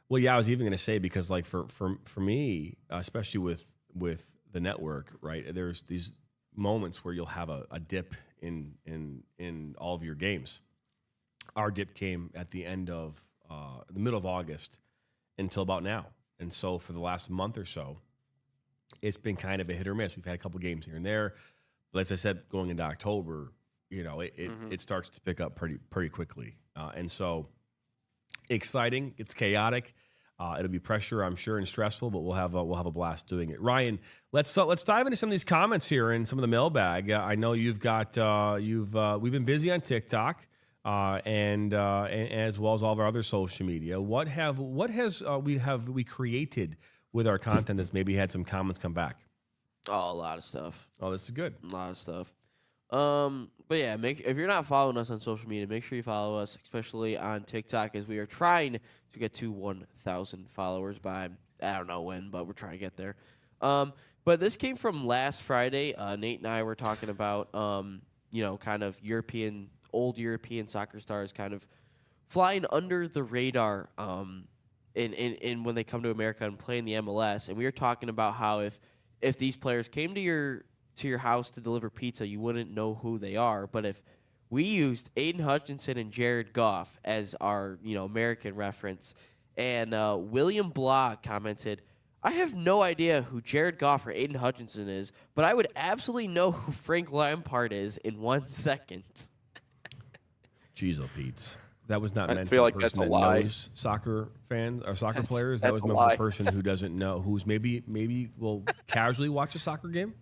Well, yeah, I was even going to say because, like, for me, especially with the network, right? There's these moments where you'll have a dip in all of your games. Our dip came at the end of the middle of August until about now, and so for the last month or so, it's been kind of a hit or miss. We've had a couple games here and there, but as I said, going into October, it starts to pick up pretty quickly, and so exciting. It's chaotic. It'll be pressure, I'm sure, and stressful, but we'll have a blast doing it. Ryan, let's dive into some of these comments here and some of the mailbag. I know you've got we've been busy on TikTok, and as well as all of our other social media. What have we created with our content that's maybe had some comments come back? Oh, a lot of stuff. Oh, this is good. A lot of stuff. But yeah, if you're not following us on social media, make sure you follow us, especially on TikTok, as we are trying to get to 1,000 followers by, I don't know when, but we're trying to get there. But this came from last Friday. Nate and I were talking about, kind of old European soccer stars kind of flying under the radar, in when they come to America and play in the MLS. And we were talking about how if these players came to your house to deliver pizza, you wouldn't know who they are. But if we used Aiden Hutchinson and Jared Goff as our American reference, and William Blah commented, I have no idea who Jared Goff or Aiden Hutchinson is, but I would absolutely know who Frank Lampard is in 1 second. Jeez, oh, Pete. That was not I meant feel for like a that's person a that lie. knows soccer fans or soccer players. That That's was a meant for lie. a person who doesn't know, who's maybe will casually watch a soccer game.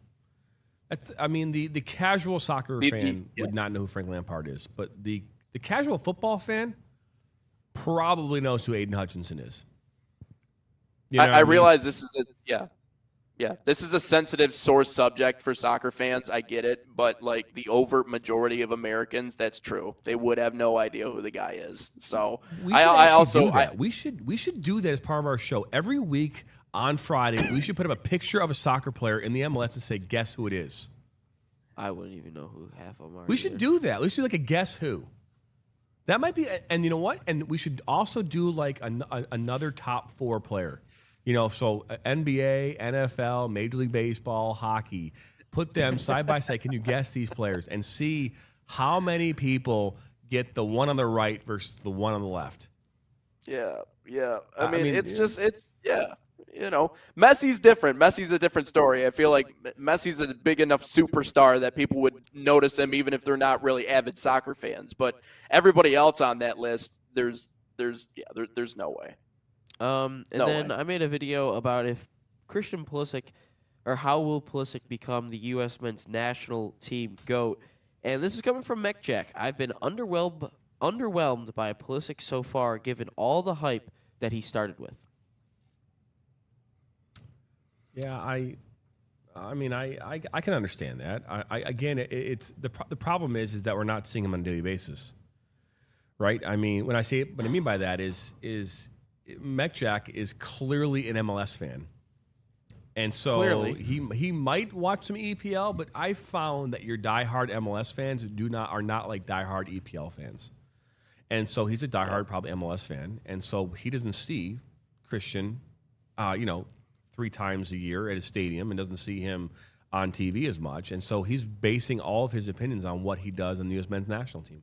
The casual soccer fan yeah. would not know who Frank Lampard is, but the The casual football fan probably knows who Aiden Hutchinson is. You know I what mean? realize this is this is a sensitive sore subject for soccer fans. I get it, but like the overt majority of Americans, that's true. They would have no idea who the guy is. So We should I actually also do that. We should do that as part of our show every week on Friday. We should put up a picture of a soccer player in the MLS and say, "Guess who it is." I wouldn't even know who half of them are. We should do that. We should do like a guess who. That might be, and you know what? And we should also do like another top 4 player. You know, so NBA, NFL, Major League Baseball, hockey. Put them side by side. Can you guess these players and see how many people get the one on the right versus the one on the left? Yeah. I mean, you know, Messi's different. Messi's a different story. I feel like Messi's a big enough superstar that people would notice him even if they're not really avid soccer fans. But everybody else on that list, there's no way. And No then way. I made a video about if Christian Pulisic, or how will Pulisic become the U.S. men's national team GOAT? And this is coming from MechJack. I've been underwhelmed by Pulisic so far, given all the hype that he started with. Yeah, I mean, I can understand that. Again, it's the problem is that we're not seeing him on a daily basis, right? I mean, what I mean by that is MechJack is clearly an MLS fan, and so Clearly. he might watch some EPL, but I found that your diehard MLS fans are not like diehard EPL fans, and so he's a diehard probably MLS fan, and so he doesn't see Christian, 3 times a year at a stadium and doesn't see him on TV as much. And so he's basing all of his opinions on what he does in the U.S. men's national team.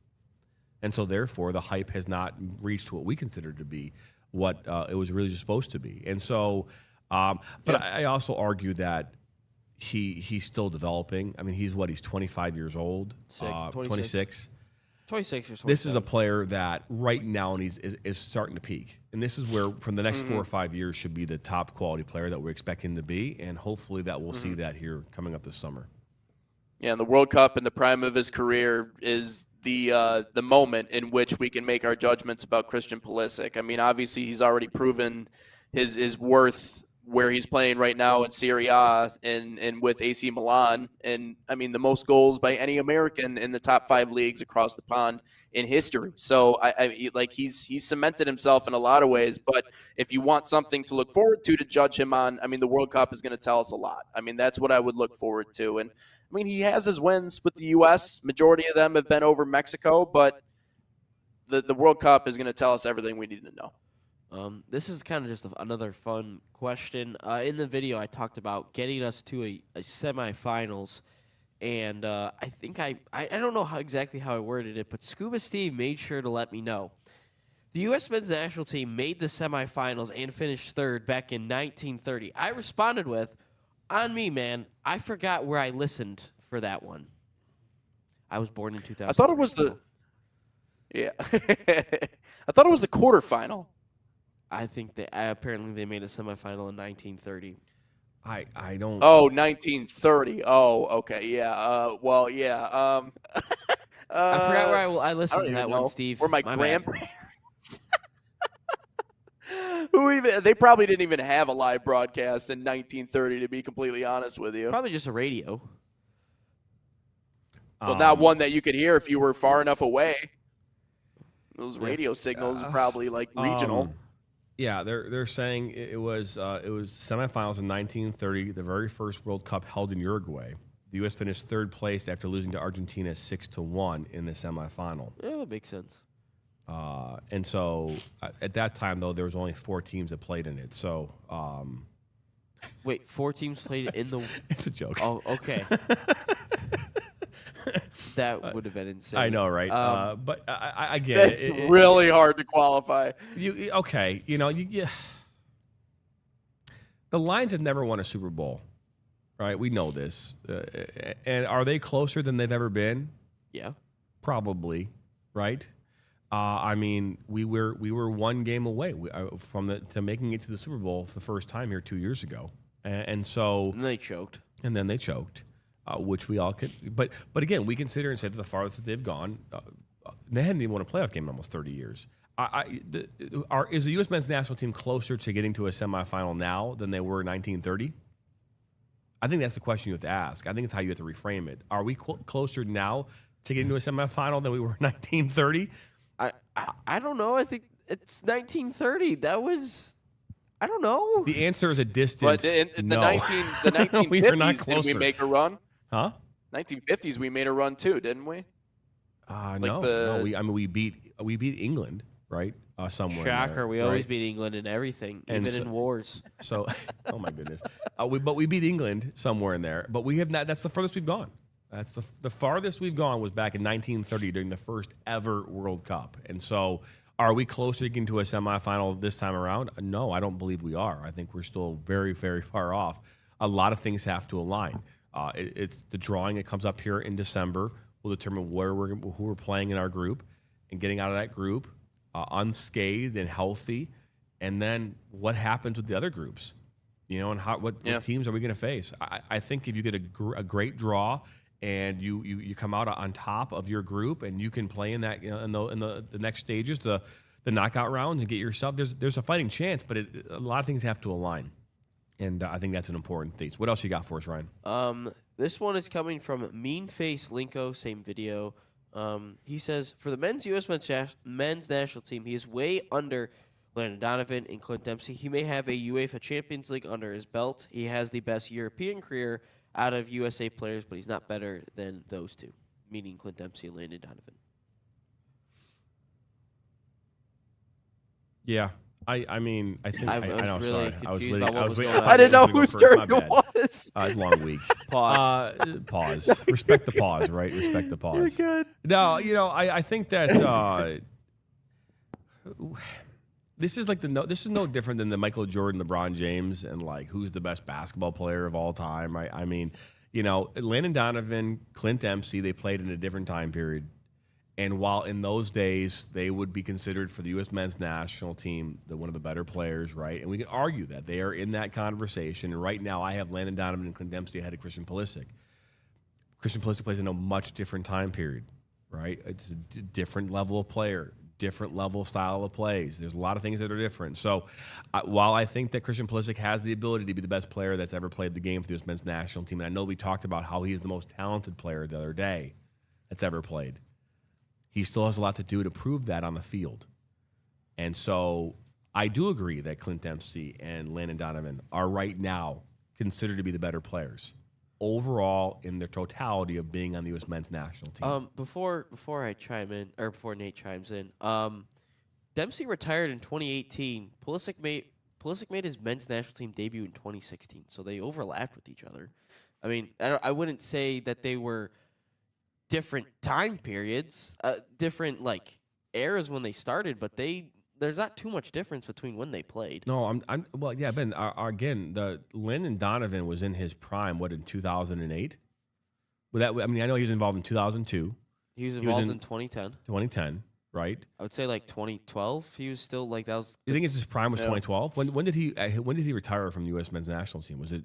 And so therefore the hype has not reached what we consider to be what it was really supposed to be. And so, but I also argue that he's still developing. I mean, he's 25 years old, 26. 26 or something. This is a player that right now is starting to peak. And this is where, from the next 4 or 5 years, should be the top quality player that we're expecting to be. And hopefully that we'll see that here coming up this summer. Yeah, and the World Cup in the prime of his career is the moment in which we can make our judgments about Christian Pulisic. I mean, obviously he's already proven his worth where he's playing right now in Serie A and with AC Milan. And, I mean, the most goals by any American in the top 5 leagues across the pond in history. So, he's cemented himself in a lot of ways. But if you want something to look forward to judge him on, I mean, the World Cup is going to tell us a lot. I mean, that's what I would look forward to. And, I mean, he has his wins with the U.S. Majority of them have been over Mexico. But the World Cup is going to tell us everything we need to know. This is kind of just another fun question. In the video, I talked about getting us to a semifinals, and I think I don't know exactly how I worded it, but Scuba Steve made sure to let me know. The U.S. men's national team made the semifinals and finished 3rd back in 1930. I responded with, "On me, man. I forgot where I listened for that one. I was born in 2000." I thought it was I thought it was the quarterfinal. I think apparently they made a semifinal in 1930. I don't. Oh, 1930. Oh, okay. Yeah. Well, yeah. I forgot where I listened to that one, Steve. Or my bad. grandparents. They probably didn't even have a live broadcast in 1930, to be completely honest with you. Probably just a radio. Well, not one that you could hear if you were far enough away. Those radio signals are probably like regional. Yeah, they're saying it was semifinals in 1930, the very first World Cup held in Uruguay. The U.S. finished 3rd place after losing to Argentina 6-1 in the semifinal. Yeah, that makes sense. And so at that time, though, there was only 4 teams that played in it. So Wait, 4 teams played in the. it's a joke. Oh, okay. That would have been insane. I know, right? But I get That's it. really hard to qualify. Okay, the Lions have never won a Super Bowl, right? We know this. And are they closer than they've ever been? Yeah. Probably, right? I mean, we were 1 game away to making it to the Super Bowl for the first time here 2 years ago, and so. And they choked. And then they choked. Which we all could, but again, we consider and say that the farthest that they've gone, They hadn't even won a playoff game in almost 30 years. Is the U.S. men's national team closer to getting to a semifinal now than they were in 1930? I think that's the question you have to ask. I think it's how you have to reframe it. Are we closer now to getting to a semifinal than we were in 1930? I don't know. I think it's 1930. That was, I don't know. The answer is a distant But in no. the 1950s, We are not did closer. we make a run? Huh? 1950s, we made a run too, didn't we? No. We beat England, right? Somewhere. in Shocker. there, We right? always beat England in everything, And even so- in wars. So, oh my goodness. But we beat England somewhere in there. But we have not. That's the furthest we've gone. That's the farthest we've gone was back in 1930 during the first ever World Cup. And so, are we closer to getting to a semifinal this time around? No, I don't believe we are. I think we're still very, very far off. A lot of things have to align. It's the drawing that comes up here in December will determine who we're playing in our group, and getting out of that group unscathed and healthy. And then what happens with the other groups? And what teams are we going to face? I think if you get a great draw and you come out on top of your group and you can play in that in the next stages, the knockout rounds, and get yourself there's a fighting chance, but a lot of things have to align, and I think that's an important thing. What else you got for us, Ryan? This one is coming from Mean Face Linko, same video. He says, for the men's U.S. men's national team, he is way under Landon Donovan and Clint Dempsey. He may have a UEFA Champions League under his belt. He has the best European career out of USA players, but he's not better than those two, meaning Clint Dempsey and Landon Donovan. Yeah. I mean, I think I was know. really Sorry, confused about what was going on. I didn't know was whose gonna go turn first. it My bad. was. It's a long week. Pause. Pause. Respect the pause, right? Respect the pause. You're good. No, I think that this is this is no different than the Michael Jordan, LeBron James, and who's the best basketball player of all time, right? I mean, Landon Donovan, Clint Dempsey, they played in a different time period. And while in those days they would be considered for the U.S. men's national team one of the better players, right? And we can argue that they are in that conversation. And right now I have Landon Donovan and Clint Dempsey ahead of Christian Pulisic. Christian Pulisic plays in a much different time period, right? It's a different level of player, different level of style of plays. There's a lot of things that are different. So while I think that Christian Pulisic has the ability to be the best player that's ever played the game for the U.S. men's national team, and I know we talked about how he is the most talented player the other day that's ever played, he still has a lot to do to prove that on the field. And so I do agree that Clint Dempsey and Landon Donovan are right now considered to be the better players overall in their totality of being on the U.S. men's national team. Before I chime in, or before Nate chimes in, Dempsey retired in 2018. Pulisic made his men's national team debut in 2016, so they overlapped with each other. I mean, I wouldn't say that they were different time periods, different eras when they started, but there's not too much difference between when they played. No, Ben. Again, the Landon Donovan was in his prime. What, in 2008? I know he was involved in 2002. He was involved in 2010. 2010, right? I would say 2012. He was still that was. You think his prime was 2012? When did he retire from the U.S. men's national team? Was it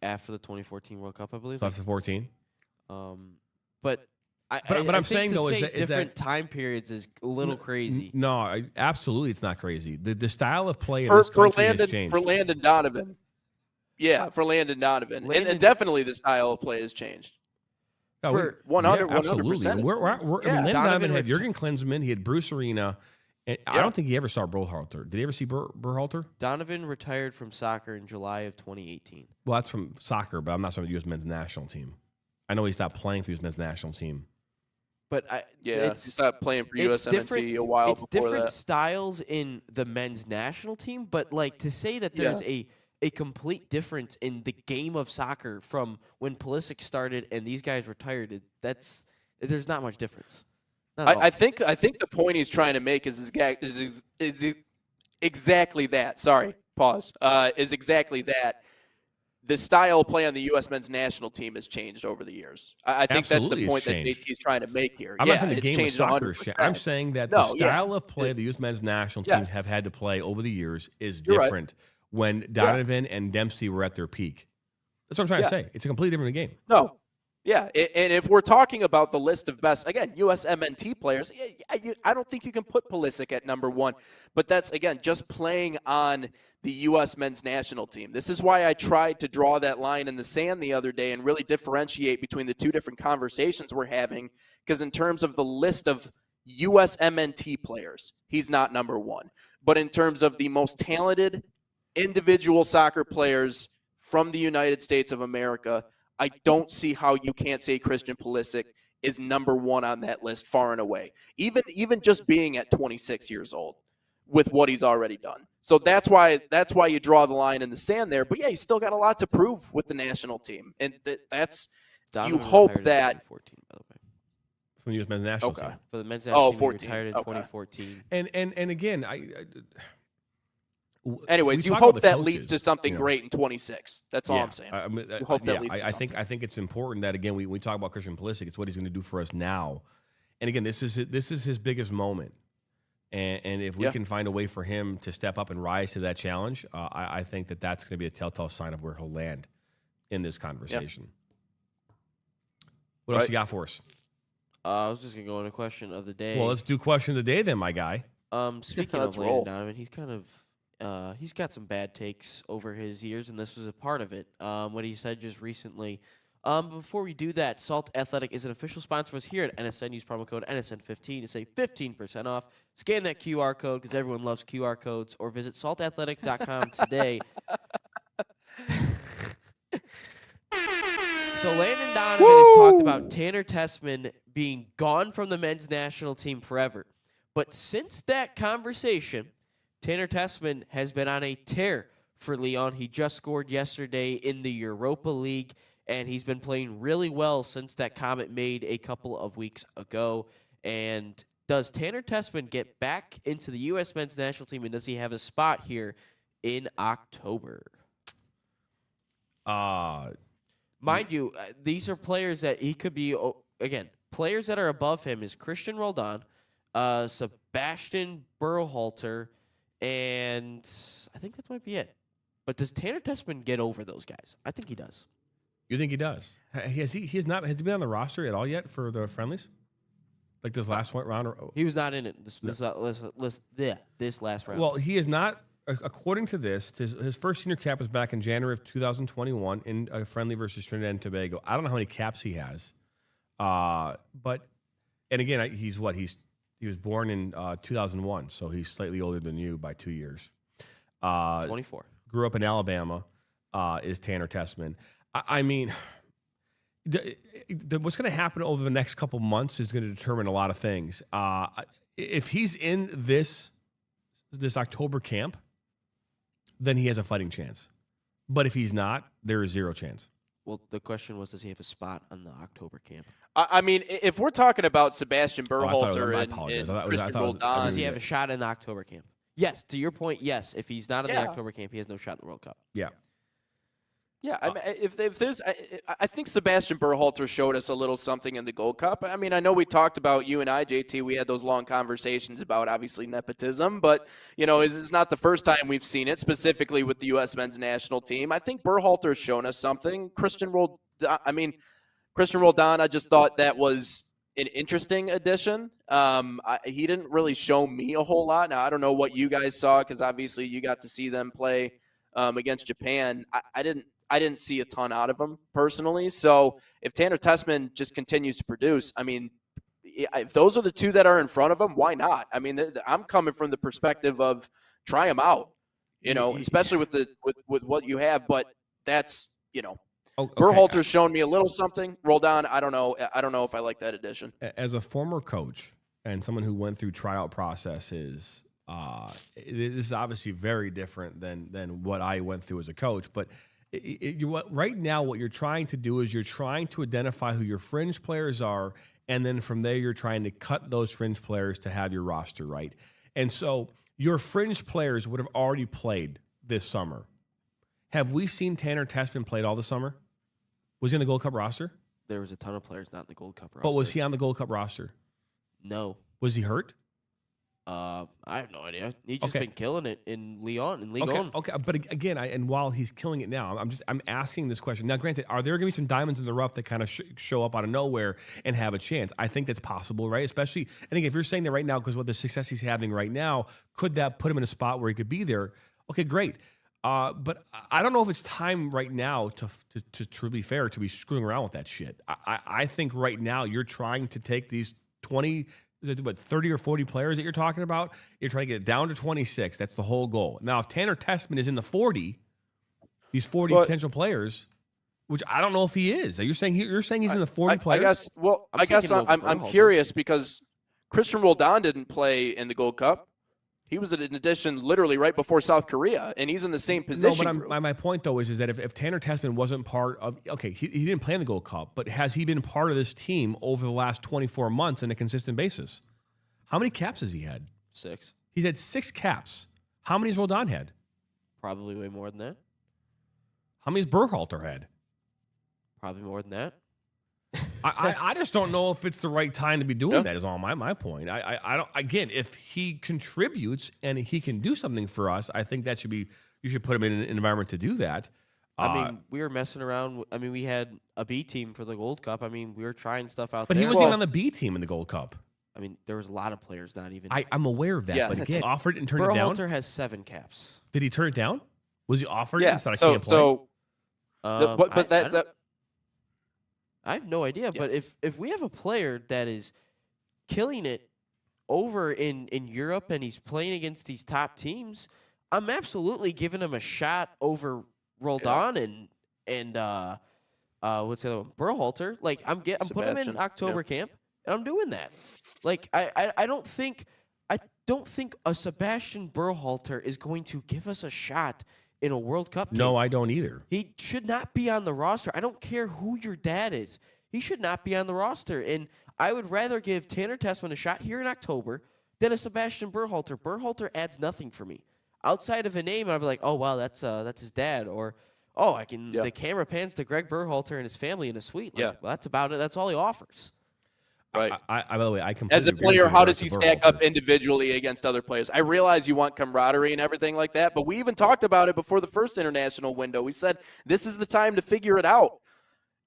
after the 2014 World Cup, I believe? 2014. But I'm think saying, to though, say is different that time periods is a little crazy. No, absolutely, it's not crazy. The style of play in For this country has changed. For Landon Donovan. Yeah, for Landon Donovan. And definitely the style of play has changed. No, For 100%. absolutely. Landon Donovan had Jurgen Klinsmann. He had Bruce Arena. And I don't think he ever saw Berhalter. Did he ever see Berhalter? Donovan retired from soccer in July of 2018. Well, that's from soccer, but I'm not talking about the U.S. men's national team. I know he stopped playing for the U.S. men's national team. But he stopped playing for USMNT a while it's before different that. styles in the men's national team, but to say that there's a complete difference in the game of soccer from when Pulisic started and these guys retired, there's not much difference. I think the point he's trying to make is exactly that. Sorry, pause. Is exactly that. The style of play on the U.S. men's national team has changed over the years. I think that's the point that JT's trying to make here. I'm not saying the game of soccer. 100%. I'm saying that the style of play the U.S. men's national teams have had to play over the years is different when Donovan and Dempsey were at their peak. That's what I'm trying to say. It's a completely different game. No. Yeah, and if we're talking about the list of best, again, USMNT players, I don't think you can put Pulisic at number one. But that's, again, just playing on the U.S. men's national team. This is why I tried to draw that line in the sand the other day and really differentiate between the two different conversations we're having, because in terms of the list of USMNT players, he's not number one. But in terms of the most talented individual soccer players from the United States of America, I don't see how you can't say Christian Pulisic is number one on that list far and away, even just being at 26 years old with what he's already done. So that's why you draw the line in the sand there. But yeah, he's still got a lot to prove with the national team, and that's Donovan you hope retired in that 2014, by the way. From the U.S. men's national team. For the men's national team, 14. he retired in Okay. 2014. And again, anyways, we you talk hope about the that coaches, leads to something you know. great in 26. That's all I'm saying. I mean, You hope that leads to I something. think it's important that, again, we talk about Christian Pulisic. It's what he's going to do for us now. And again, this is his biggest moment. And if we can find a way for him to step up and rise to that challenge, I think that's going to be a telltale sign of where he'll land in this conversation. What else you got for us? I was just going to go into question of the day. Well, let's do question of the day then, my guy. Speaking Let's of Landon roll. Donovan, he's kind of he's got some bad takes over his years, and this was a part of it. What he said just recently. Before we do that, Salt Athletic is an official sponsor of us here at NSN. Use promo code NSN15 to save 15% off. Scan that QR code because everyone loves QR codes, or visit saltathletic.com today. So Landon Donovan has talked about Tanner Tessman being gone from the men's national team forever. But since that conversation, Tanner Tessman has been on a tear for Lyon. He just scored yesterday in the Europa League, and he's been playing really well since that comment made a couple of weeks ago. And does Tanner Tessman get back into the U.S. men's national team, and does he have a spot here in October? Mind you, these are players that he could be, again, players that are above him is Christian Roldan, Sebastian Berhalter, and I think that might be it. But does Tanner Tessman get over those guys? I think he does. You think he does? Has he been on the roster at all yet for the friendlies? Like this last round? He was not in it this last round. Well, he is not. According to this, his first senior cap was back in January of 2021 in a friendly versus Trinidad and Tobago. I don't know how many caps he has, but and again, he was born in 2001, so he's slightly older than you by 2 years. 24. Grew up in Alabama. Is Tanner Tessman? I mean, what's going to happen over the next couple months is going to determine a lot of things. If he's in this October camp, then he has a fighting chance. But if he's not, there is zero chance. Well, the question was, does he have a spot on the October camp? I mean, if we're talking about Sebastian Berhalter I and apologize. I Christian thought it was- Roldan, Does he have a shot in the October camp? Yes, to your point, yes. If he's not in the October camp, he has no shot in the World Cup. Yeah. Yeah, I mean, if there's, I think Sebastian Berhalter showed us a little something in the Gold Cup. I mean, I know we talked about, you and I, JT, we had those long conversations about obviously nepotism, but it's not the first time we've seen it, specifically with the U.S. men's national team. I think Berhalter's shown us something. Christian Roldan, I just thought that was an interesting addition. He didn't really show me a whole lot. Now I don't know what you guys saw because obviously you got to see them play against Japan. I didn't see a ton out of him personally. So if Tanner Tessman just continues to produce, I mean, if those are the two that are in front of him, why not? I mean, I'm coming from the perspective of try him out, especially with what you have. But that's, Okay. Berhalter's shown me a little something. Roldan, I don't know if I like that addition. As a former coach and someone who went through tryout processes, this is obviously very different than what I went through as a coach. But right now, what you're trying to do is you're trying to identify who your fringe players are, and then from there, you're trying to cut those fringe players to have your roster, right? And so your fringe players would have already played this summer. Have we seen Tanner Tessman played all this summer? Was he on the Gold Cup roster? There was a ton of players not in the Gold Cup roster. But was he on the Gold Cup roster? No. Was he hurt? I have no idea. He's just Okay. been killing it in Leon and Ligue Okay, 1. okay, but again, and while he's killing it now, I'm asking this question. Now, granted, are there going to be some diamonds in the rough that kind of show up out of nowhere and have a chance? I think that's possible, right? Especially, I think if you're saying that right now, because what the success he's having right now, could that put him in a spot where he could be there? Okay, great. But I don't know if it's time right now to be fair, to be screwing around with that shit. I think right now you're trying to take these 20. Is it what 30 or 40 players that you're talking about? You're trying to get it down to 26. That's the whole goal. Now, if Tanner Tessman is in the 40, these 40 potential players, which I don't know if he is. You're saying he's in the 40 players? I guess. Well, I guess I'm curious because Christian Roldan didn't play in the Gold Cup. He was an addition literally right before South Korea, and he's in the same position. No, but my point, though, is that if Tanner Tessman wasn't part of – okay, he didn't play in the Gold Cup, but has he been part of this team over the last 24 months on a consistent basis? How many caps has he had? 6. He's had 6 caps. How many has Roldan had? Probably way more than that. How many has Berhalter had? Probably more than that. I just don't know if it's the right time to be doing that is all my point. I don't, again, if he contributes and he can do something for us, I think that you should put him in an environment to do that. I mean, we were messing around. I mean, we had a B team for the Gold Cup. I mean, we were trying stuff out but there. He wasn't even on the B team in the Gold Cup. I mean, there was a lot of players not even. I'm aware of that, Yeah, but again, offered and turned it down. Berhalter has 7 caps. Did he turn it down? Was he offered? Yeah. And said, I can't play? I have no idea. Yeah. But if we have a player that is killing it over in Europe and he's playing against these top teams, I'm absolutely giving him a shot over Roldan and what's the other one? Berhalter. Like I'm putting him in October camp, and I'm doing that. Like I don't think a Sebastian Berhalter is going to give us a shot in a World Cup game. No, I don't either. He should not be on the roster. I don't care who your dad is. He should not be on the roster. And I would rather give Tanner Tessman a shot here in October than a Sebastian Berhalter. Berhalter adds nothing for me. Outside of a name, I'd be like, oh, wow, that's his dad. Or, oh, the camera pans to Greg Berhalter and his family in a suite. Like, well, that's about it. That's all he offers. Right. By the way, I completely as a agree player, with you how about does he stack up individually against other players? I realize you want camaraderie and everything like that, but we even talked about it before the first international window. We said this is the time to figure it out,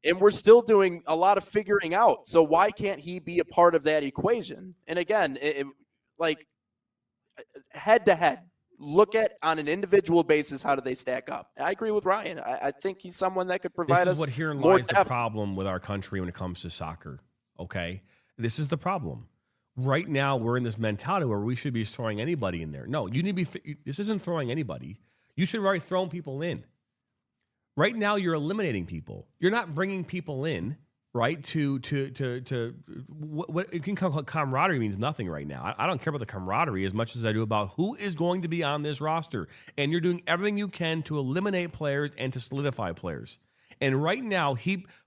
and we're still doing a lot of figuring out. So why can't he be a part of that equation? And again, like head to head, look at on an individual basis how do they stack up. I agree with Ryan. I think he's someone that could provide us more depth. This is what herein lies the problem with our country when it comes to soccer. Okay. This is the problem. Right now, we're in this mentality where we should be throwing anybody in there. No, you need to be. This isn't throwing anybody. You should have already thrown people in. Right now, you're eliminating people. You're not bringing people in, right? What it can call camaraderie means nothing right now. I don't care about the camaraderie as much as I do about who is going to be on this roster. And you're doing everything you can to eliminate players and to solidify players. And right now,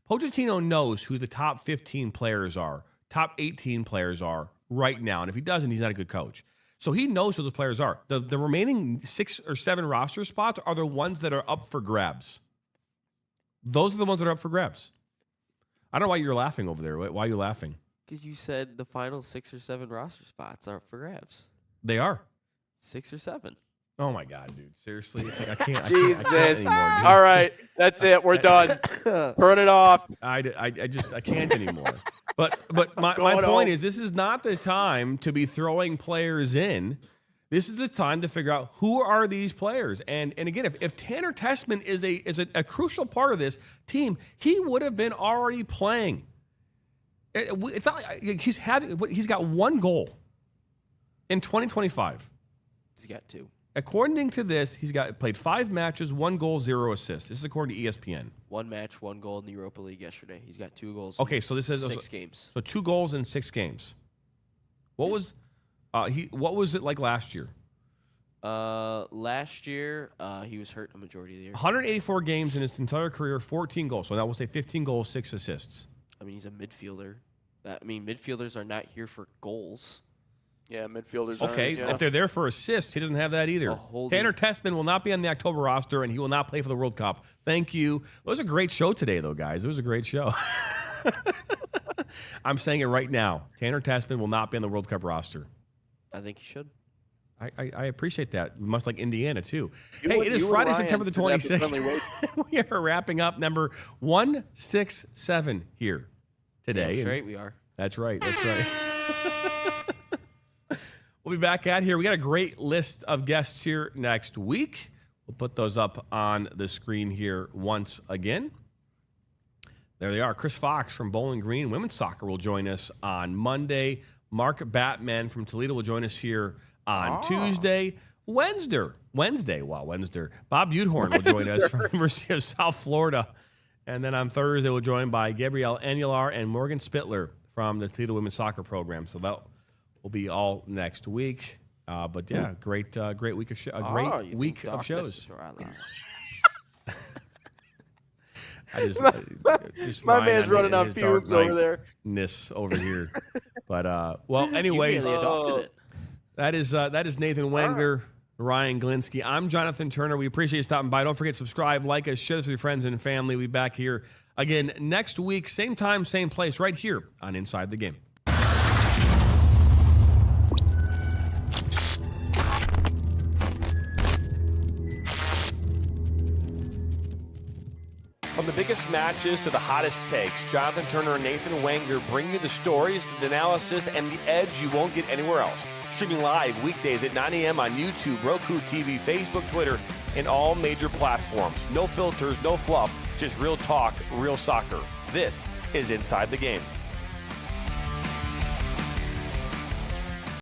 Pochettino knows who the top 15 players are. Top 18 players are right now. And if he doesn't, he's not a good coach. So he knows who those players are. The remaining 6 or 7 roster spots are the ones that are up for grabs. Those are the ones that are up for grabs. I don't know why you're laughing over there. Why are you laughing? Because you said the final 6 or 7 roster spots are up for grabs. They are. 6 or 7. Oh, my God, dude. Seriously? It's like I can't. Jesus. I can't anymore, dude. All right. That's it. We're done. Turn it off. I can't anymore. But my point is, this is not the time to be throwing players in. This is the time to figure out who are these players. And again, if Tanner Tessman is a crucial part of this team, he would have been already playing. It's not like he's got 1 goal in 2025. He's got 2. According to this, he's played 5 matches, 1 goal, 0 assists. This is according to ESPN. 1 match, 1 goal in the Europa League yesterday. He's got 2 goals. Okay, so this is 6 games. So 2 goals in 6 games. What was it like last year? Last year, he was hurt a majority of the year. 184 games in his entire career, 14 goals. So that will say 15 goals, 6 assists. I mean, he's a midfielder. Midfielders are not here for goals. Yeah, midfielders. Okay, if they're there for assists, he doesn't have that either. Tanner Tessman will not be on the October roster, and he will not play for the World Cup. Thank you. It was a great show today, though, guys. It was a great show. I'm saying it right now. Tanner Tessman will not be on the World Cup roster. I think you should. I appreciate that. Much like Indiana, too. You Hey, and- it is you and Friday, Ryan September the should have the 26th. friendly wage. We are wrapping up number 167 here today. Damn And straight we are. that's right. That's right. We'll be back at here. We got a great list of guests here next week. We'll put those up on the screen here once again. There they are. Chris Fox from Bowling Green Women's Soccer will join us on Monday. Mark Batman from Toledo will join us here on Tuesday. Wednesday. Bob Buthorn will join us from the University of South Florida. And then on Thursday, we're joined by Gabrielle Anular and Morgan Spittler from the Toledo Women's Soccer Program. So that will be all next week. But yeah, great week of week of shows. I just My Ryan man's on running on his Dark fumes over there. Knight-ness over here. But well, anyways, You really adopted it. that is Nathan Wengler, Ryan Glinsky. I'm Jonathan Turner. We appreciate you stopping by. Don't forget to subscribe, like us, share this with your friends and family. We'll be back here again next week, same time, same place, right here on Inside the Game. From the biggest matches to the hottest takes, Jonathan Turner and Nathan Wengler bring you the stories, the analysis, and the edge you won't get anywhere else. Streaming live weekdays at 9 a.m. on YouTube, Roku TV, Facebook, Twitter, and all major platforms. No filters, no fluff, just real talk, real soccer. This is Inside the Game.